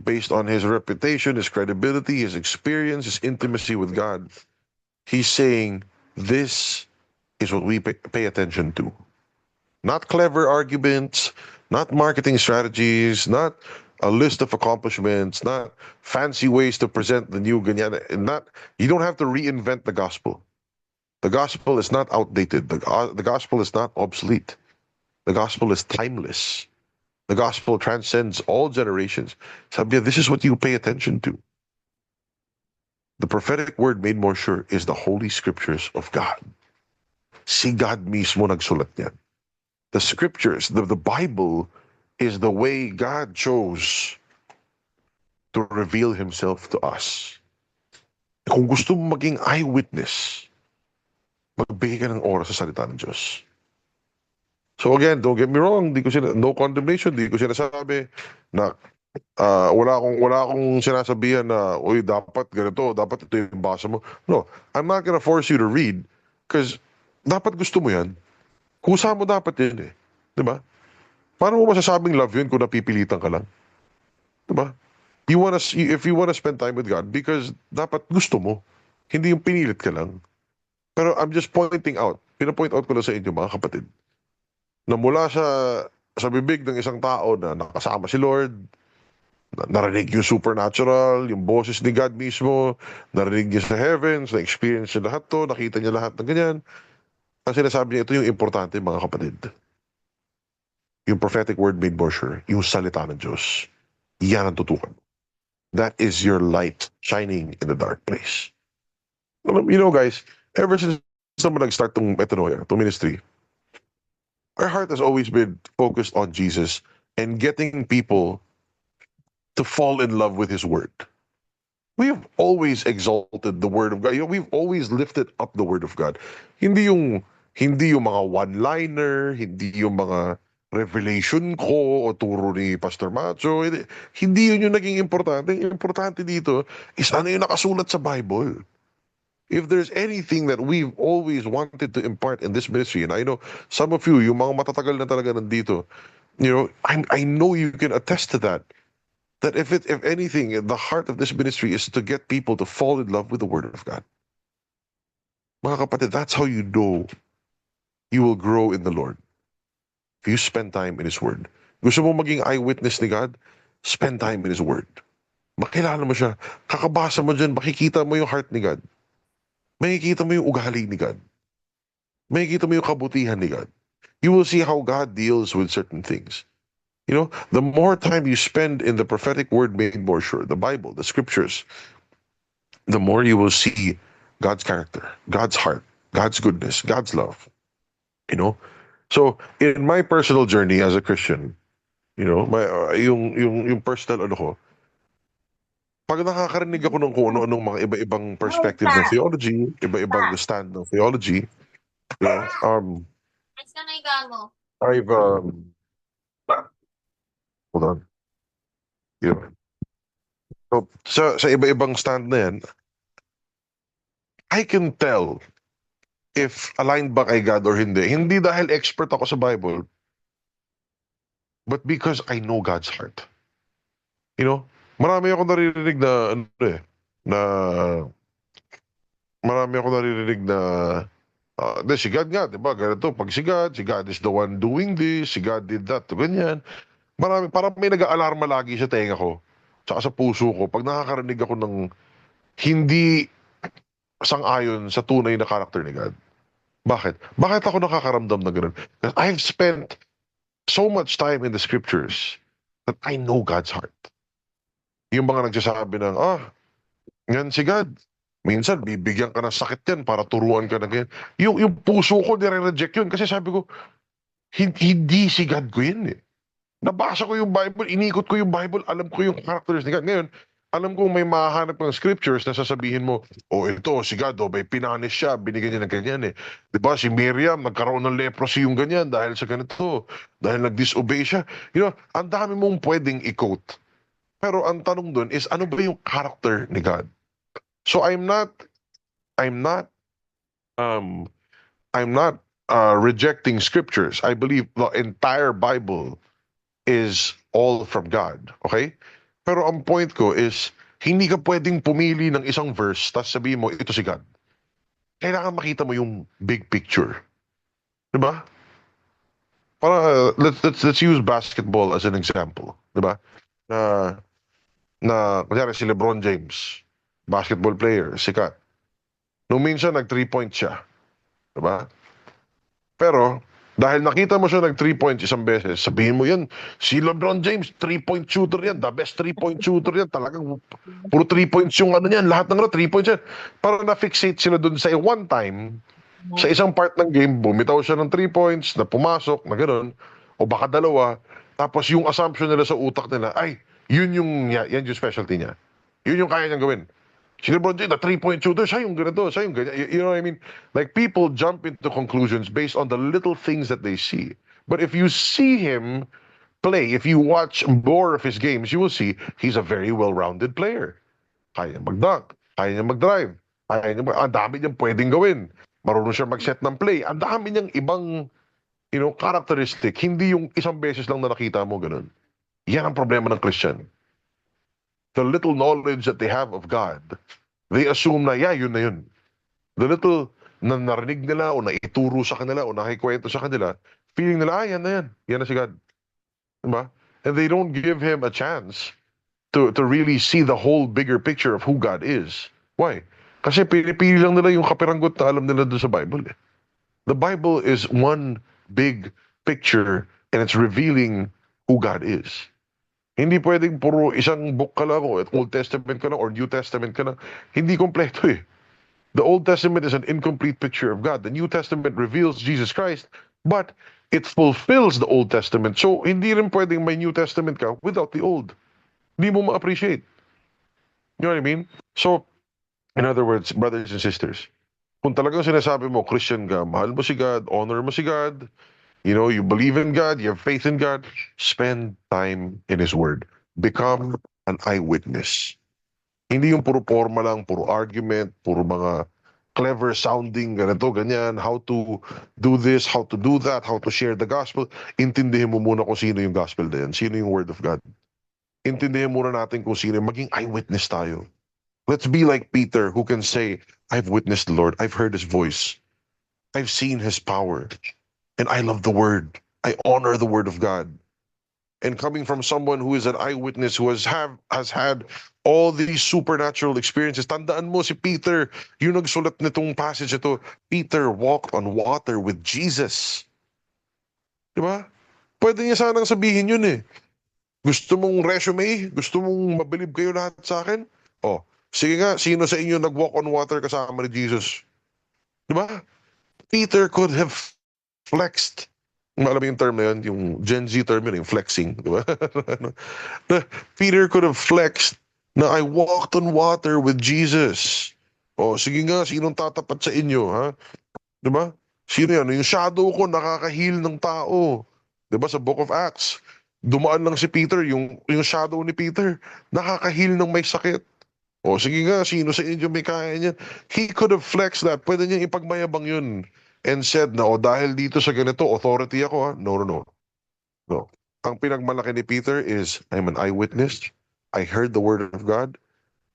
based on his reputation, his credibility, his experience, his intimacy with God. He's saying, this is what we pay attention to. Not clever arguments, not marketing strategies, not a list of accomplishments, not fancy ways to present the new ganyan. Not you don't have to reinvent the gospel. The gospel is not outdated. The gospel is not obsolete. The gospel is timeless. The gospel transcends all generations. Sabi niya, this is what you pay attention to. The prophetic word made more sure is the holy scriptures of God. Si God mismo nagsulat niyan. The scriptures, the Bible is the way God chose to reveal himself to us. Kung gusto mo maging eyewitness, magbigay ka ng oras sa salita ng Diyos. So again, don't get me wrong, no condemnation, di ko sinasabi na wala akong sinasabihan na, uy, dapat ganito, dapat ito yung basa mo. No, I'm not gonna force you to read because dapat gusto mo yan. Kusa mo dapat yun eh. Di ba? Paano mo masasabing love yun kung napipilitan ka lang? Di ba? If you wanna spend time with God because dapat gusto mo, hindi yung pinilit ka lang. Pero I'm just pinapoint out ko lang sa inyo mga kapatid, na mula sa bibig ng isang tao na nakasama si Lord, narinig yung supernatural, yung boses ni God mismo, narinig niya sa heavens, na-experience niya lahat to, nakita niya lahat ng ganyan. Ang sinasabi niya, ito yung importante mga kapatid. Yung prophetic word made more sure, yung salita ng Diyos. Yan ang tutukan. That is your light shining in the dark place. You know guys, ever since naman nag-start tong Metanoia, tong ministry, our heart has always been focused on Jesus and getting people to fall in love with his word. We have always exalted the word of God. You know, we've always lifted up the word of God. Hindi yung mga one-liner, hindi yung mga revelation ko o turo ni Pastor Macho. Hindi yun yung naging importante. Yung importante dito is ano yung nakasulat sa Bible. If there's anything that we've always wanted to impart in this ministry, and I know some of you, yung mga matatagal na talaga nandito, you know, I know you can attest to that. That if anything, the heart of this ministry is to get people to fall in love with the Word of God. Mga kapatid, that's how you know you will grow in the Lord. If you spend time in His Word. Gusto mo maging eyewitness ni God? Spend time in His Word. Makilala mo siya. Kakabasa mo dyan, makikita mo yung heart ni God. Makikita mo yung ugali ni God. Makikita mo yung kabutihan ni God. You will see how God deals with certain things. You know, the more time you spend in the prophetic word made more sure, the Bible, the scriptures, the more you will see God's character, God's heart, God's goodness, God's love. You know? So, in my personal journey as a Christian, you know, yung personal ano ko, pag nakakarinig ako ng kung ano-anong mga iba-ibang perspective ng theology, iba-ibang stand ng theology, you know, I've hold on. You know, so sa iba-ibang stand na yan, I can tell if aligned ba kay God or hindi. Hindi dahil expert ako sa Bible, but because I know God's heart. You know, marami ako naririnig na na marami ako naririnig na si God nga, di ba? Ganito, pag si God is the one doing this, si God did that, ganyan. Parang may nag-aalarma lagi sa tenga ko, tsaka sa puso ko, pag nakakarinig ako ng hindi sang-ayon sa tunay na character ni God. Bakit? Bakit ako nakakaramdam na ganun? Because I've spent so much time in the scriptures that I know God's heart. Yung mga nagsasabi ng, yan si God. Minsan, bibigyan ka ng sakit yan para turuan ka na ganyan. Yung puso ko nire-reject yun kasi sabi ko, hindi si God ko yun eh. Nabasa ko yung Bible, inikot ko yung Bible, alam ko yung characters ni God. Ngayon, alam ko may mahanap ng scriptures na sasabihin mo, ito, si God, may pinanis siya, binigyan niya ng ganyan eh. Diba, si Miriam, nagkaroon ng leprosy yung ganyan dahil sa ganito, dahil nag-disobey siya. You know, ang dami mong pwedeng i-quote. Pero ang tanong dun is, ano ba yung character ni God? So I'm not, um, I'm not rejecting scriptures. I believe the entire Bible is all from God. Okay? Pero ang point ko is, hindi ka pwedeng pumili ng isang verse tapos sabihin mo, ito si God. Kailangan makita mo yung big picture. Diba? Let's use basketball as an example, 'di ba? Na kunyari si LeBron James, basketball player, sikat. Nung minsan nag 3 point siya, 'di ba? Pero dahil nakita mo siya nag 3 points isang beses, sabihin mo yan, si LeBron James, 3 point shooter yan, the best 3 point shooter yan, talagang puro 3 points yung ano niyan, lahat ng 3 points yan. Para na-fixate sila dun sa one time, sa isang part ng game, bumitaw siya ng 3 points, na pumasok, na gano'n, o baka dalawa, tapos yung assumption nila sa utak nila, ay, yan yung specialty niya. Yun yung kaya niyang gawin. Si LeBron James, the 3 point shooter, siya yung ganito, siya yung ganyan. You know what I mean? Like, people jump into conclusions based on the little things that they see. But if you see him play, if you watch more of his games, you will see he's a very well-rounded player. Kaya niya mag-dunk, kaya niya mag-drive, ang dami niyang pwedeng gawin. Marunong siya mag-set ng play. Ang dami niyang ibang, characteristic. Hindi yung isang beses lang na nakita mo ganun. Yan ang problema ng Christian. The little knowledge that they have of God, they assume na, yeah, yun na yun. The little na narinig nila o naituro sa kanila o nakikwento sa kanila, feeling nila, yan na yan. Yan na si God. Diba? And they don't give him a chance to really see the whole bigger picture of who God is. Why? Kasi pinipili lang nila yung kapiranggot na alam nila doon sa Bible. Eh. The Bible is one big picture and it's revealing who God is. Hindi pwedeng puro isang book ka lang o Old Testament ka lang or New Testament ka lang. Hindi kompleto eh. The Old Testament is an incomplete picture of God. The New Testament reveals Jesus Christ, but it fulfills the Old Testament. So, hindi rin pwedeng may New Testament ka without the Old. Hindi mo ma-appreciate. You know what I mean? So, in other words, brothers and sisters, kung talagang sinasabi mo, Christian ka, mahal mo si God, honor mo si God, you believe in God, you have faith in God, spend time in His Word. Become an eyewitness. Hindi yung puro forma lang, puro argument, puro mga clever sounding, ganito, ganyan, how to do this, how to do that, how to share the gospel. Intindihin mo muna kung sino yung gospel na yan, sino yung Word of God. Intindihin muna natin kung sino, maging eyewitness tayo. Let's be like Peter who can say, I've witnessed the Lord, I've heard His voice, I've seen His power, and I love the Word. I honor the Word of God. And coming from someone who is an eyewitness, who has had all these supernatural experiences. Tandaan mo si Peter, yung nagsulat nitong passage ito, Peter walked on water with Jesus. Di ba? Pwede niya sanang sabihin yun eh. Gusto mong resume? Gusto mong mabilib kayo lahat sa akin? Oh, sige nga, sino sa inyo nag-walk on water kasama ni Jesus? Di ba? Peter could have flexed. Alam mo yung term na yun, yung Gen Z term yun, yung flexing. Di ba? Peter could have flexed na I walked on water with Jesus. O, sige nga, sinong tatapat sa inyo, ha? Di ba? Sino yan? Yung shadow ko, nakaka-heal ng tao. Di ba? Sa Book of Acts, dumaan lang si Peter, yung shadow ni Peter, nakaka-heal ng may sakit. O, sige nga, sino sa inyo may kaya niyan? He could have flexed that. Pwede niyang ipagmayabang yun. And said na, dahil dito sa ganito, authority ako, ha? No, no, no. No. Ang pinagmalaki ni Peter is, I'm an eyewitness. I heard the word of God.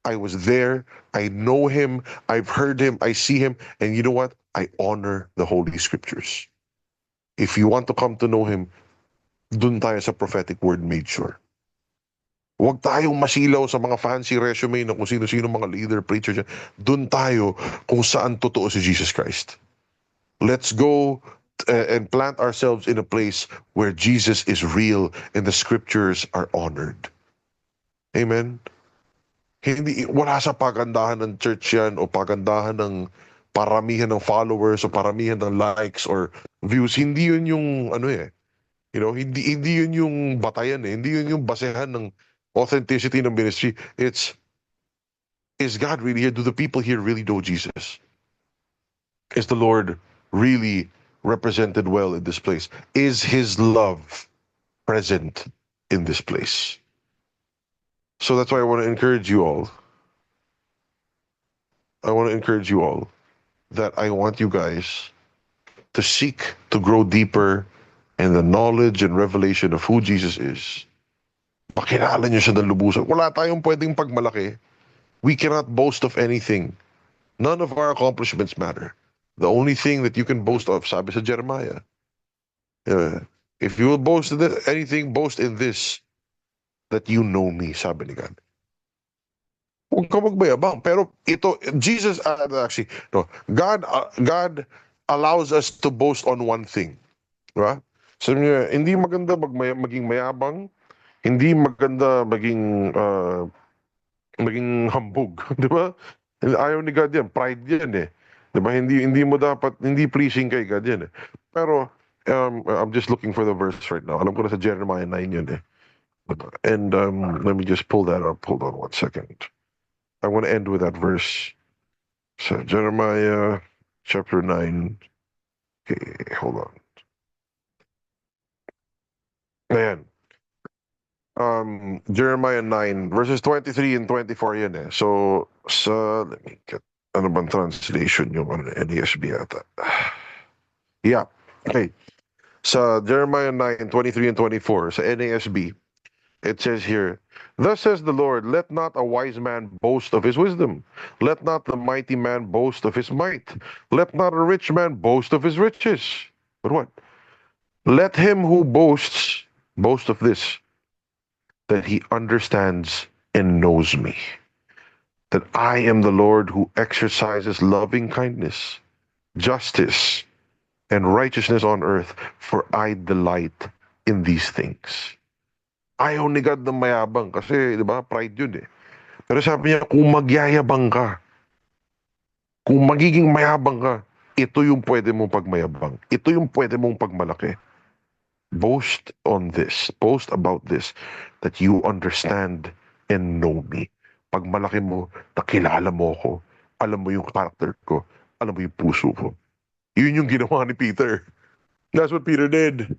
I was there. I know Him. I've heard Him. I see Him. And you know what? I honor the Holy Scriptures. If you want to come to know Him, dun tayo sa prophetic word made sure. Huwag tayong masilaw sa mga fancy resume na kung sino-sino mga leader, preacher dyan. Dun tayo kung saan totoo si Jesus Christ. Let's go and plant ourselves in a place where Jesus is real and the scriptures are honored. Amen? Wala sa pagandahan ng church yan o pagandahan ng paramihan ng followers o paramihan ng likes or views. Hindi yun yung hindi yun yung batayan eh. Hindi yun yung basehan ng authenticity ng ministry. Is God really here? Do the people here really know Jesus? Is the Lord really represented well in this place? Is His love present in this place? So that's why I want to encourage you all. That I want you guys to seek to grow deeper in the knowledge and revelation of who Jesus is. Pakilala niyo siya ng lubusan. Wala tayong pwedeng pagmalaki. We cannot boast of anything. None of our accomplishments matter. The only thing that you can boast of, sabi sa Jeremiah, If you will boast in anything, boast in this, that you know me, sabi ni God. Huwag ka magmayabang. Pero ito, Jesus, actually, no, God allows us to boast on one thing. Diba? Sabi niya, hindi maganda maging mayabang, hindi maganda maging hambog, di ba? Ayaw ni God yan, pride yan eh. Di ba? Hindi mo dapat, hindi pleasing kay God yan eh. Pero, I'm just looking for the verse right now. Alam ko na sa Jeremiah 9 yun eh. And let me just pull that up. Hold on one second. I want to end with that verse. So Jeremiah chapter 9. Okay, hold on. Ayan. Jeremiah 9, verses 23 and 24 yan eh. So, let me get, ano bang translation yung NASB yata? Yeah, okay. Sa Jeremiah 9, 23 and 24, sa NASB, it says here, Thus says the Lord, let not a wise man boast of his wisdom. Let not the mighty man boast of his might. Let not a rich man boast of his riches. But what? Let him who boasts boast of this, that he understands and knows me, that I am the Lord who exercises loving kindness, justice, and righteousness on earth, for I delight in these things. Ayaw ni God ng mayabang kasi, di ba, pride yun eh. Pero sabi niya, kung magyayabang ka, kung magiging mayabang ka, ito yung pwede mong pagmayabang. Ito yung pwede mong pagmalaki. Boast on this, boast about this, that you understand and know me. Pag malaki mo, nakilala mo ko, alam mo yung character ko, alam mo yung puso ko. Yun yung ginawa ni Peter. That's what Peter did.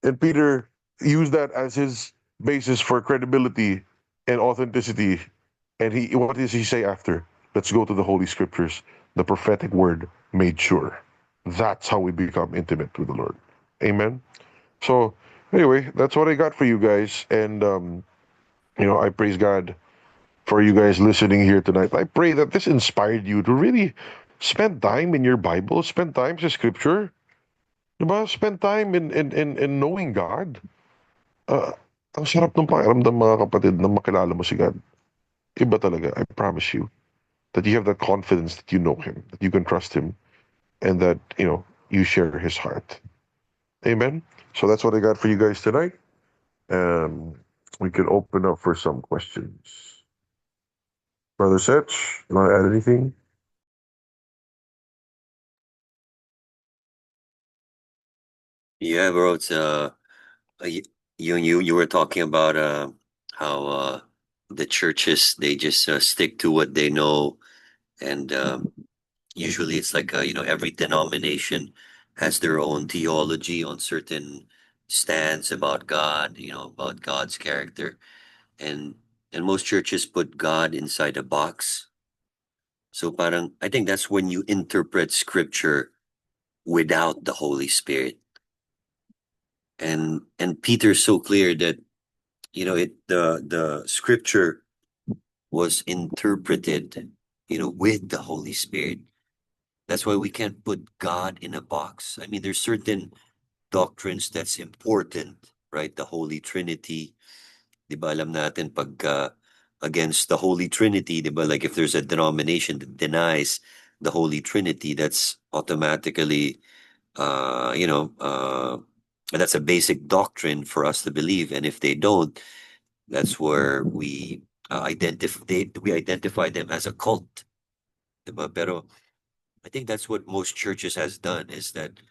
And Peter used that as his basis for credibility and authenticity. And what does he say after? Let's go to the Holy Scriptures, the prophetic word made sure. That's how we become intimate with the Lord. Amen. So anyway, that's what I got for you guys. And I praise God for you guys listening here tonight. I pray that this inspired you to really spend time in your Bible, spend time in Scripture, diba? Spend time in knowing God. Ang sarap ng pakiramdam mga kapatid na makilala mo si God. Iba talaga, I promise you. That you have that confidence that you know Him, that you can trust Him, and that, you share His heart. Amen? So that's what I got for you guys tonight. We can open up for some questions. Brother Setch, you want to add anything? Yeah, bro. It's you were talking about how the churches they just stick to what they know, and usually it's like every denomination has their own theology on certain stands about God, about God's character, and most churches put God inside a box. So parang I think that's when you interpret scripture without the Holy Spirit. And Peter's so clear that the scripture was interpreted with the Holy Spirit. That's why we can't put God in a box. I mean, there's certain doctrines that's important, right? The Holy Trinity. Di ba alam natin pag against the Holy Trinity, di ba, like if there's a denomination that denies the Holy Trinity, that's automatically that's a basic doctrine for us to believe. And if they don't, that's where we identify them as a cult. Diba? Pero I think that's what most churches has done is that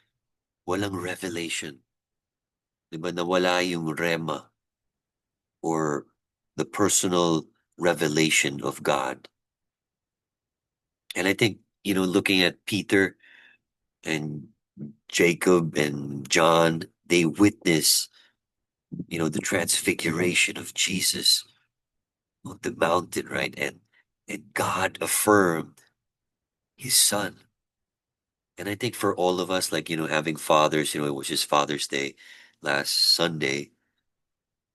walang revelation. Diba? Nawala yung rema or the personal revelation of God. And I think, looking at Peter and Jacob and John, they witness, the transfiguration of Jesus on the mountain, right? And God affirmed his son. And I think for all of us, like, having fathers, it was just Father's Day last Sunday.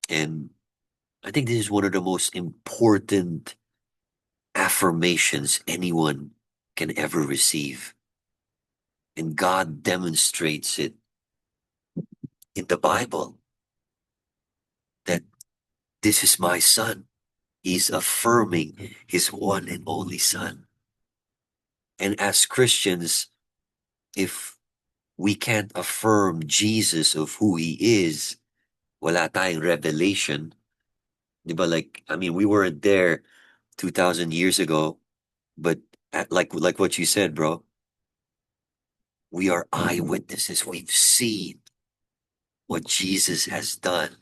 And I think this is one of the most important affirmations anyone can ever receive. And God demonstrates it in the Bible that this is my son. He's affirming his one and only son. And as Christians, if we can't affirm Jesus of who he is, wala tayong revelation. Di ba? Like, I mean, we weren't there 2,000 years ago, but like what you said, bro, we are eyewitnesses. We've seen what Jesus has done.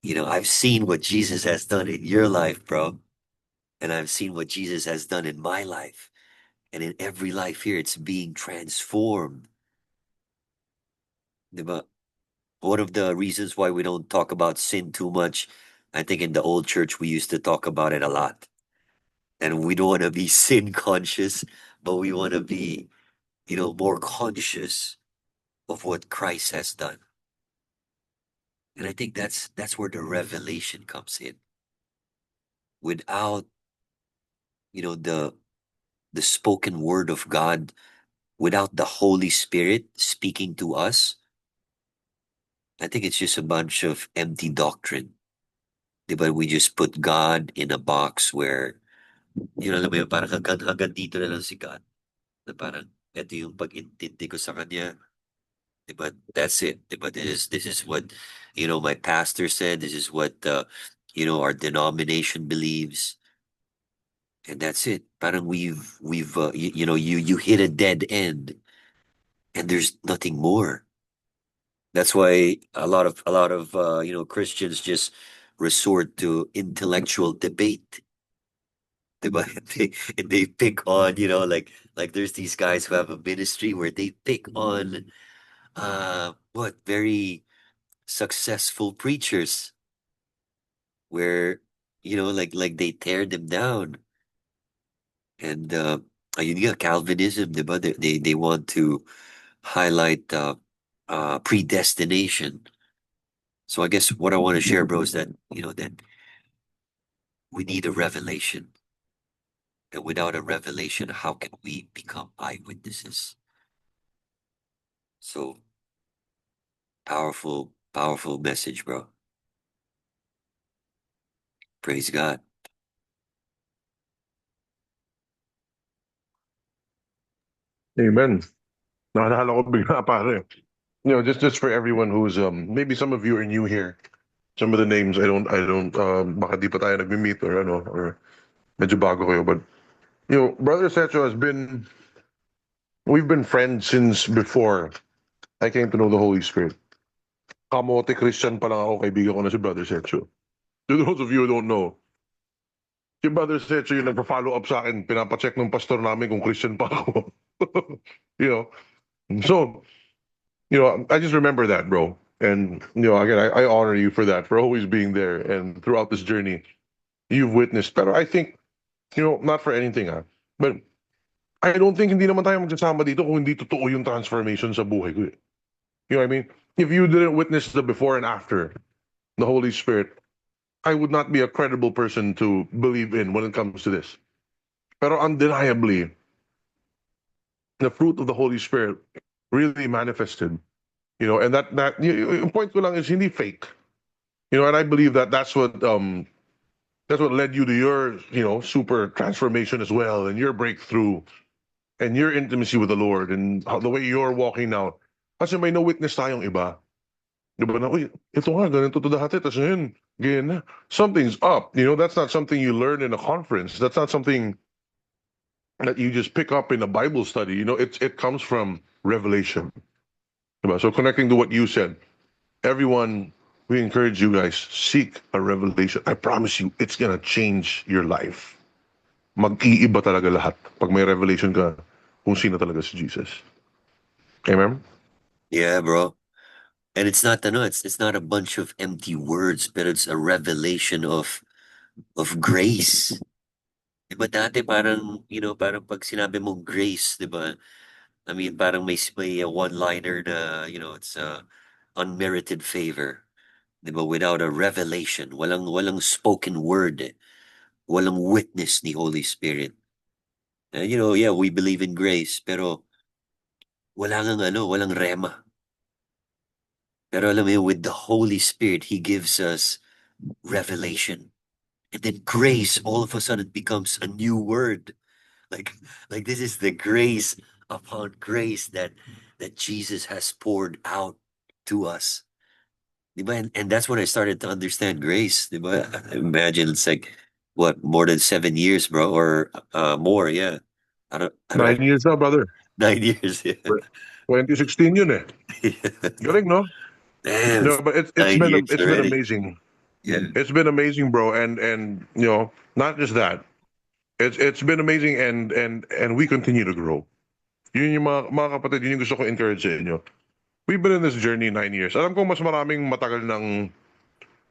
You know, I've seen what Jesus has done in your life, bro. And I've seen what Jesus has done in my life. And in every life here, it's being transformed. Diba? One of the reasons why we don't talk about sin too much, I think in the old church, we used to talk about it a lot. And we don't want to be sin conscious, but we want to be, more conscious of what Christ has done. And I think that's where the revelation comes in. Without, the spoken word of God, without the Holy Spirit speaking to us, I think it's just a bunch of empty doctrine. But we just put God in a box where, alam mo yun, parang hanggang dito na lang si God. Na parang, ito yung pag-intindi ko sa Kanya. But that's it. But this is what, my pastor said. This is what, our denomination believes. And that's it. Parang you hit a dead end and there's nothing more. That's why a lot of Christians just resort to intellectual debate. Diba? They pick on, like there's these guys who have a ministry where they pick on what very successful preachers where like they tear them down. And ayun nga, Calvinism, diba? They want to highlight predestination. So I guess what I want to share, bro, is that that we need a revelation. And without a revelation, how can we become eyewitnesses? So powerful, powerful message, bro. Praise God. Amen. Naalala ko bigla, pare. Just for everyone who's maybe some of you are new here. Some of the names I don't baka di pa tayo nagmi-meet or or medyo bago kayo, but Brother Secho we've been friends since before I came to know the Holy Spirit. Kamote Christian pa lang ako, kaibigan ko na si Brother Secho. To those of you who don't know, si Brother Secho yung nagpa-follow up sa akin, pinapacheck ng pastor namin kung Christian pa ako. you know, so, I just remember that, bro. And, again, I honor you for that, for always being there. And throughout this journey, you've witnessed. Pero I think, not for anything, but I don't think hindi naman tayo magsasama dito kung hindi totoo yung transformation sa buhay ko. You know what I mean? If you didn't witness the before and after, the Holy Spirit, I would not be a credible person to believe in when it comes to this. Pero undeniably, the fruit of the Holy Spirit really manifested. And that yung point ko lang is hindi fake. And I believe that that's what led you to your super transformation as well, and your breakthrough and your intimacy with the Lord and the way you're walking now. Kasi may na-witness tayong iba. Di ba na, uy, ito nga, ganito to dati, tapos ngayon, ganyan na. Something's up. That's not something you learn in a conference. That's not something that you just pick up in a Bible study. It comes from revelation. Diba? So connecting to what you said, everyone, we encourage you guys, seek a revelation. I promise you, it's gonna change your life. Mag-iiba talaga lahat pag may revelation ka kung sino talaga si Jesus. Amen? Yeah, bro. And it's not it's not a bunch of empty words, but it's a revelation of grace. Diba dati parang, parang pag sinabi mong grace, diba? I mean, parang may one-liner na, it's unmerited favor. Diba? Without a revelation, walang spoken word, walang witness ni Holy Spirit. And, yeah, we believe in grace, pero walang rema. Pero alam mo yun, with the Holy Spirit, He gives us revelation. And then grace all of a sudden becomes a new word. Like like this is the grace upon grace that Jesus has poured out to us. Diba? And that's when I started to understand grace. Diba? I imagine it's like what, more than 7 years, bro, or more, yeah. I don't 9 years na, brother. 9 years, yeah. 2016 yun eh. Galing, no? Damn, No, but nine years it's been already. amazing. Yeah. It's been amazing, bro. And you know, not just that. It's been amazing, and we continue to grow. Yun yung mga kapatid, yun yung gusto ko encourage sa inyo. We've been in this journey 9 years. Alam ko mas maraming matagal ng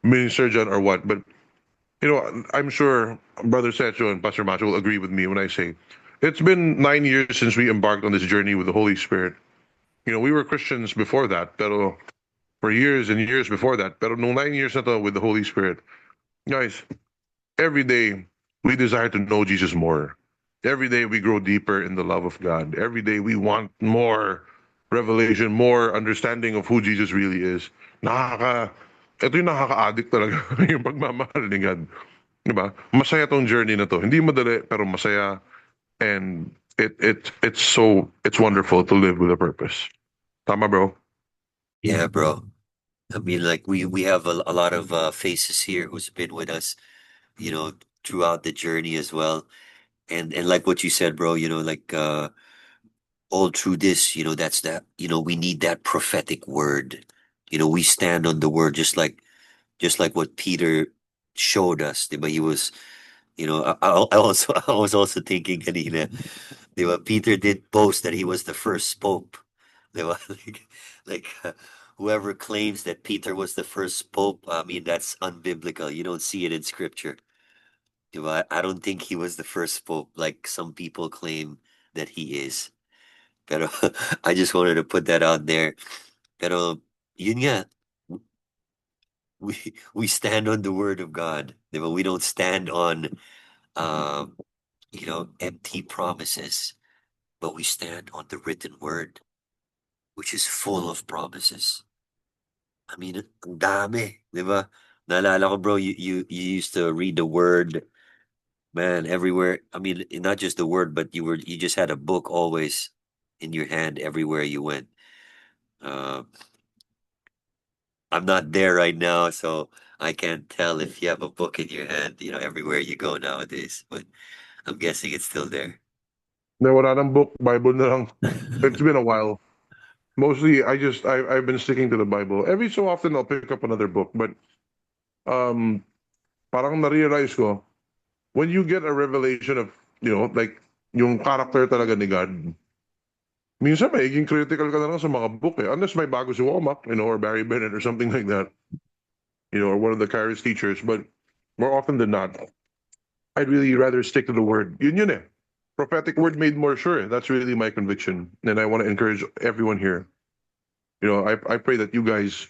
minister dyan or what, but you know, I'm sure Brother Sergio and Pastor Macho will agree with me when I say it's been 9 years since we embarked on this journey with the Holy Spirit. You know, we were Christians before that, pero for years and years before that. Pero nung 9 years na to with the Holy Spirit, guys, every day we desire to know Jesus more. Every day we grow deeper in the love of God. Every day we want more revelation, more understanding of who Jesus really is. Ito yung nakaka-addict talaga, yung pagmamahal ni God. Diba? Masaya tong journey na to. Hindi madali, pero masaya. And it's wonderful to live with a purpose. Tama, bro? Yeah, bro. I mean, like we have a lot of faces here who's been with us, you know, throughout the journey as well. And like what you said, bro, like all through this, that's that, we need that prophetic word. We stand on the word just like what Peter showed us. But he was, I was also thinking kanina, diba, Peter did boast that he was the first pope. Diba? Like whoever claims that Peter was the first pope, I mean, that's unbiblical. You don't see it in scripture. Diba? I don't think he was the first pope like some people claim that he is. Pero I just wanted to put that out there. Pero yun nga, we stand on the word of God. Diba? We don't stand on um, empty promises, but we stand on the written word, which is full of promises. I mean, ang dami, di ba? Naalala ko, bro, you used to read the word, man, everywhere. I mean, not just the word, but you just had a book always in your hand everywhere you went. Uh, I'm not there right now, so I can't tell if you have a book in your hand, everywhere you go nowadays. But I'm guessing it's still there. Na wala ng book, Bible na lang. It's been a while. Mostly, I've been sticking to the Bible. Every so often, I'll pick up another book, but um, parang na-realize ko, when you get a revelation of, like, yung character talaga ni God, minsan magiging critical ka na lang sa mga book eh. Unless may bago si Womack, or Barry Bennett or something like that, or one of the Charis teachers. But more often than not, I'd really rather stick to the word. Yun eh. Prophetic word made more sure. That's really my conviction. And I want to encourage everyone here. I pray that you guys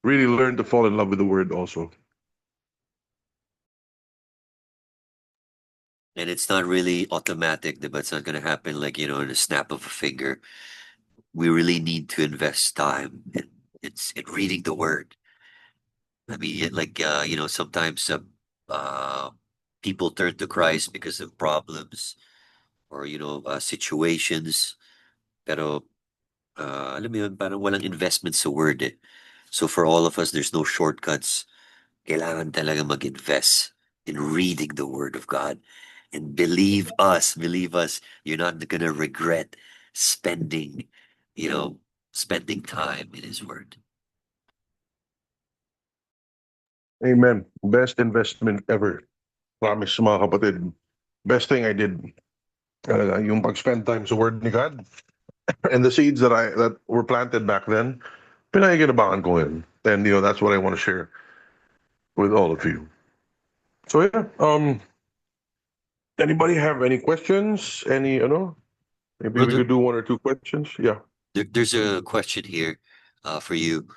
really learn to fall in love with the word also. And it's not really automatic, but it's not going to happen like, in a snap of a finger. We really need to invest time in reading the word. I mean, like, sometimes uh, people turn to Christ because of problems or, situations. Pero, alam mo yun, parang walang investment sa word eh. So for all of us, there's no shortcuts. Kailangan talaga mag-invest in reading the word of God. And believe us, you're not gonna regret spending, spending time in His Word. Amen. Best investment ever. Promise mga kapatid. Best thing I did. Yung pag-spend time sa word ni God. And the seeds that were planted back then, pinakikinabangan ko yun. And that's what I want to share with all of you. So yeah, anybody have any questions? Maybe we Brother, could do one or two questions. Yeah. there's a question here for you.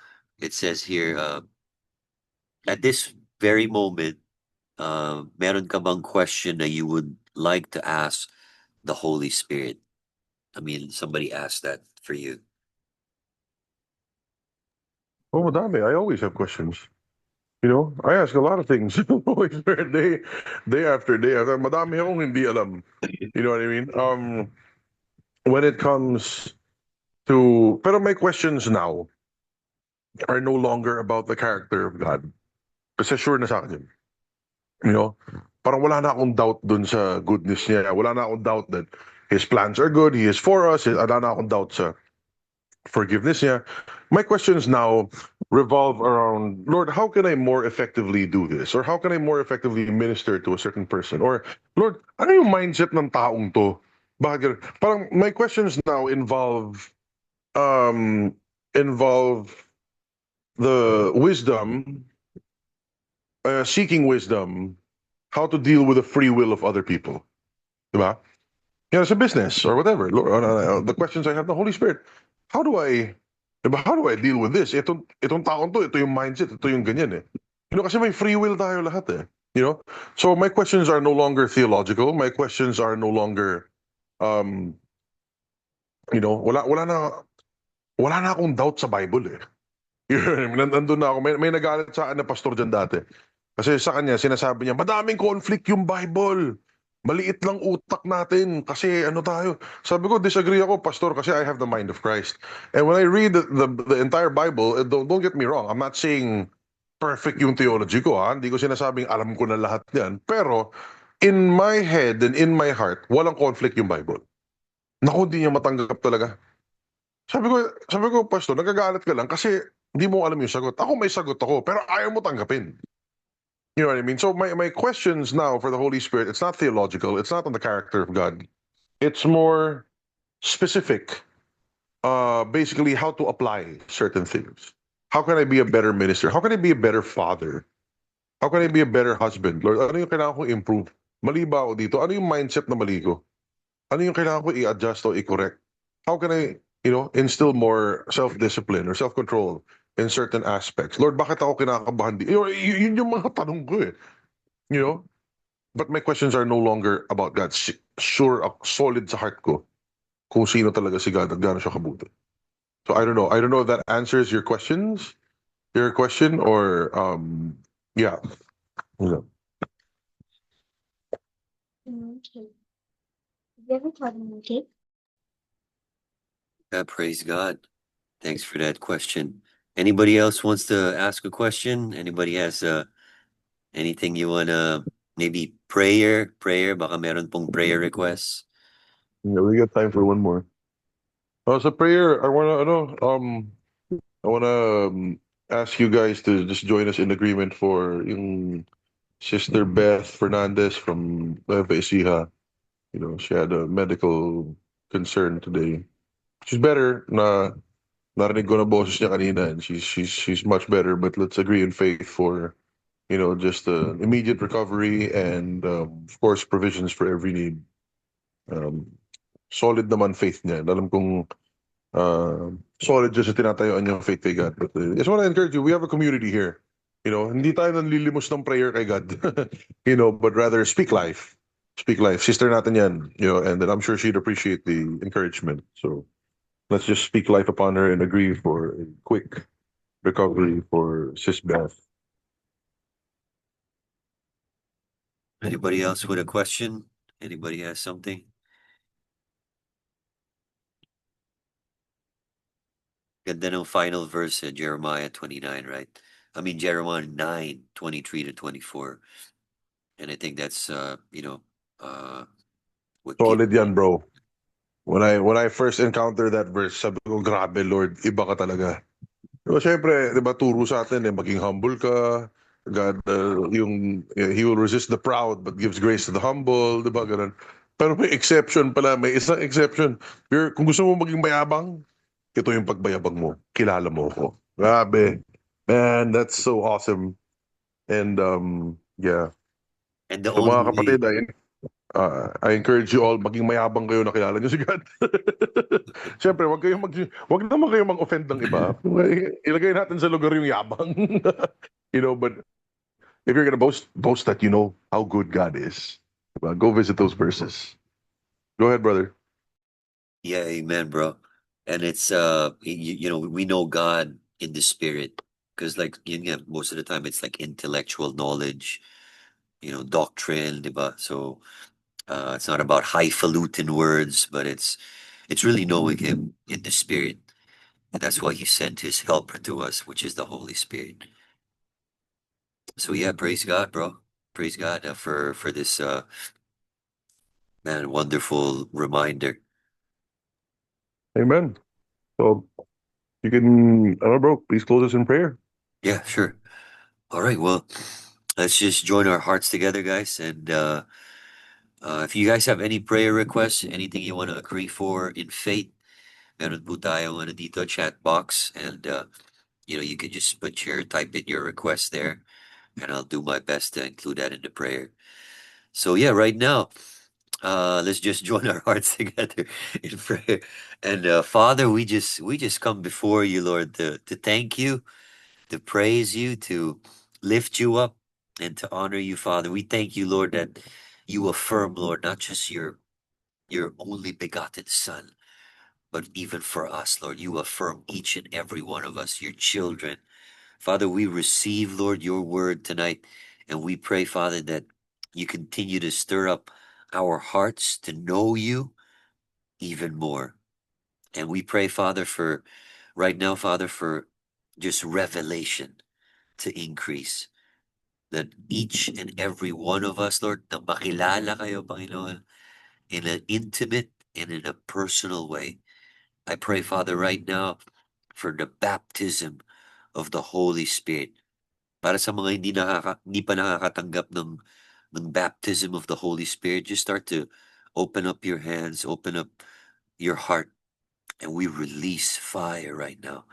It says here, at this very moment, meron ka bang question that you would like to ask the Holy Spirit? I mean, somebody asked that for you. Oh, madami. I always have questions. You know, I ask a lot of things. Holy Spirit, day after day. Madami akong hindi alam. You know what I mean? When it comes to, pero my questions now are no longer about the character of God. Kasi sure na sa akin yun. You know, parang wala na akong doubt dun sa goodness niya. Wala na akong doubt that His plans are good. He is for us. Wala na akong doubt sa forgiveness niya. My questions now revolve around, Lord, how can I more effectively do this? Or how can I more effectively minister to a certain person? Or, Lord, ano yung mindset ng taong to? Bakit ganun? Parang my questions now um, involve the wisdom, seeking wisdom, how to deal with the free will of other people. Diba? Yeah, it's a business or whatever. The questions I have, the Holy Spirit, how do I, diba, how do I deal with this? Itong taon to, ito yung mindset, ito yung ganyan eh. You know, kasi may free will tayo lahat eh. You know? So my questions are no longer theological. My questions are no longer, um, you know, wala na akong doubt sa Bible eh. You know what I mean? Nandun na ako. May nagalit sa akin na pastor dyan dati. Kasi sa kanya, sinasabi niya, madaming conflict yung Bible. Maliit lang utak natin kasi ano tayo. Sabi ko, disagree ako, pastor, kasi I have the mind of Christ. And when I read the entire Bible, don't get me wrong, I'm not saying perfect yung theology ko, ha? Hindi ko sinasabing alam ko na lahat yan. Pero in my head and in my heart, walang conflict yung Bible. Naku, hindi niya matanggap talaga. Sabi ko, pastor, nagagalit ka lang kasi hindi mo alam yung sagot. Ako may sagot ako, pero ayaw mo tanggapin. You know what I mean? So my questions now for the Holy Spirit, it's not theological, it's not on the character of God. It's more specific, basically how to apply certain things. How can I be a better minister? How can I be a better father? How can I be a better husband? Lord, ano yung kailangan ko improve? Mali ba ako dito? Ano yung mindset na mali ko? Ano yung kailangan ko i-adjust o i-correct? How can I, instill more self-discipline or self-control in certain aspects? Lord, bakit ako kinakabahan? Yun yung mga tanong ko eh. You know? But my questions are no longer about God. Sure, solid sa heart ko kung sino talaga si God at gaano siya kabuti. So I don't know. I don't know if that answers your question, or yeah. Yeah. Okay. You ever tried lemon cake? Praise God. Thanks for that question. Anybody else wants to ask a question? Anybody has anything you wanna, maybe prayer? Baka meron pong prayer requests. Yeah, we got time for one more. So prayer, I wanna ask you guys to just join us in agreement for yung Sister Beth Fernandez from Nueva Ecija. You know, she had a medical concern today. She's better. Narinig ko na boses niya kanina, and she's much better. But let's agree in faith for, just immediate recovery and of course provisions for every need. Solid naman faith niya. Alam kong solid siya sa tinatayuan niyang faith kay God. But I just want to encourage you, we have a community here. You know, hindi tayo nanlilimos ng prayer kay God. But rather speak life. Speak life. Sister natin yan. And then I'm sure she'd appreciate the encouragement. So let's just speak life upon her and agree for a quick recovery for Sis Beth. Anybody else with a question? Anybody has something? Ganda ng final verse in Jeremiah 29, right? I mean, Jeremiah 9:23-24. And I think that's, what Solid gives yan, bro. When I first encountered that verse, sabi ko, grabe, Lord, iba ka talaga. Diba, syempre, di ba, turo sa atin, maging humble ka. God, He will resist the proud but gives grace to the humble, di ba, ganun. Pero may exception pala, may isang exception. Kung gusto mo maging mayabang, ito yung pagbayabang mo. Kilala mo ko. Grabe. Man, that's so awesome. And, yeah. And the So only mga way, kapatid, I encourage you all, maging mayabang kayo na kilala nyo si God. Siyempre, wag naman kayo mang-offend ng iba. Ilagay natin sa lugar yung yabang. But if you're gonna boast that you know how good God is. Diba? Go visit those verses. Go ahead, brother. yeah, amen, bro. And it's, we know God in the spirit. Because like yun nga, most of the time it's like intellectual knowledge, doctrine, diba? So it's not about highfalutin words, but it's really knowing him in the spirit. And that's why he sent his helper to us, which is the Holy Spirit. So yeah, praise God, bro. Praise God for this man, wonderful reminder. Amen. So you can, I don't know, bro, please close us in prayer. Yeah, sure. All right, well, let's just join our hearts together, guys. And if you guys have any prayer requests, anything you want to agree for in faith, meron po tayo dito chat box. And, you could just type in your request there. And I'll do my best to include that in the prayer. So yeah, right now, let's just join our hearts together in prayer. And Father, we just come before you, Lord, to thank you, to praise you, to lift you up, and to honor you, Father. We thank you, Lord, that you affirm, Lord, not just your only begotten Son, but even for us, Lord, you affirm each and every one of us, your children. Father, we receive, Lord, your word tonight, and we pray, Father, that you continue to stir up our hearts to know you even more. And we pray, Father, for right now, Father, for just revelation to increase. That each and every one of us, Lord, na makilala kayo, Panginoon, in an intimate and in a personal way. I pray, Father, right now for the baptism of the Holy Spirit. Para sa mga hindi pa nakakatanggap ng baptism of the Holy Spirit, just start to open up your hands, open up your heart, and we release fire right now.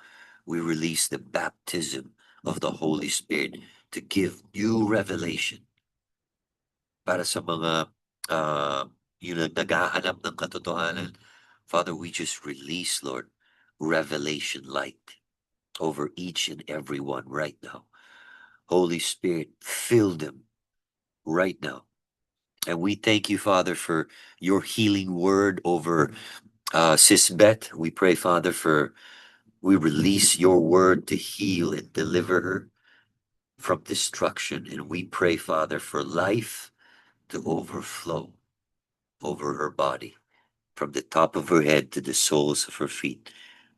We release the baptism of the Holy Spirit to give new revelation para sa mga naghahanap ng katotohanan. Father, we just release, Lord, revelation light over each and every one right now. Holy Spirit, fill them right now. And we thank you, Father, for your healing word over Sis Beth. We pray, Father, we release your word to heal and deliver her from destruction. And we pray, Father, for life to overflow over her body, from the top of her head to the soles of her feet.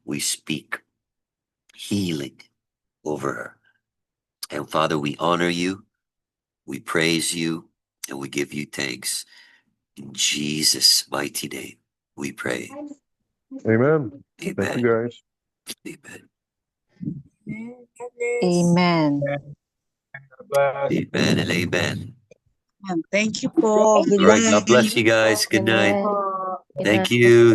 We speak healing over her. And Father, we honor you, we praise you, and we give you thanks. In Jesus' mighty name, we pray. Amen. Thank Amen. you, guys. Amen. Amen. Amen and amen. Thank you po. Good All right, night. God bless you guys. Good night. Po. Thank you.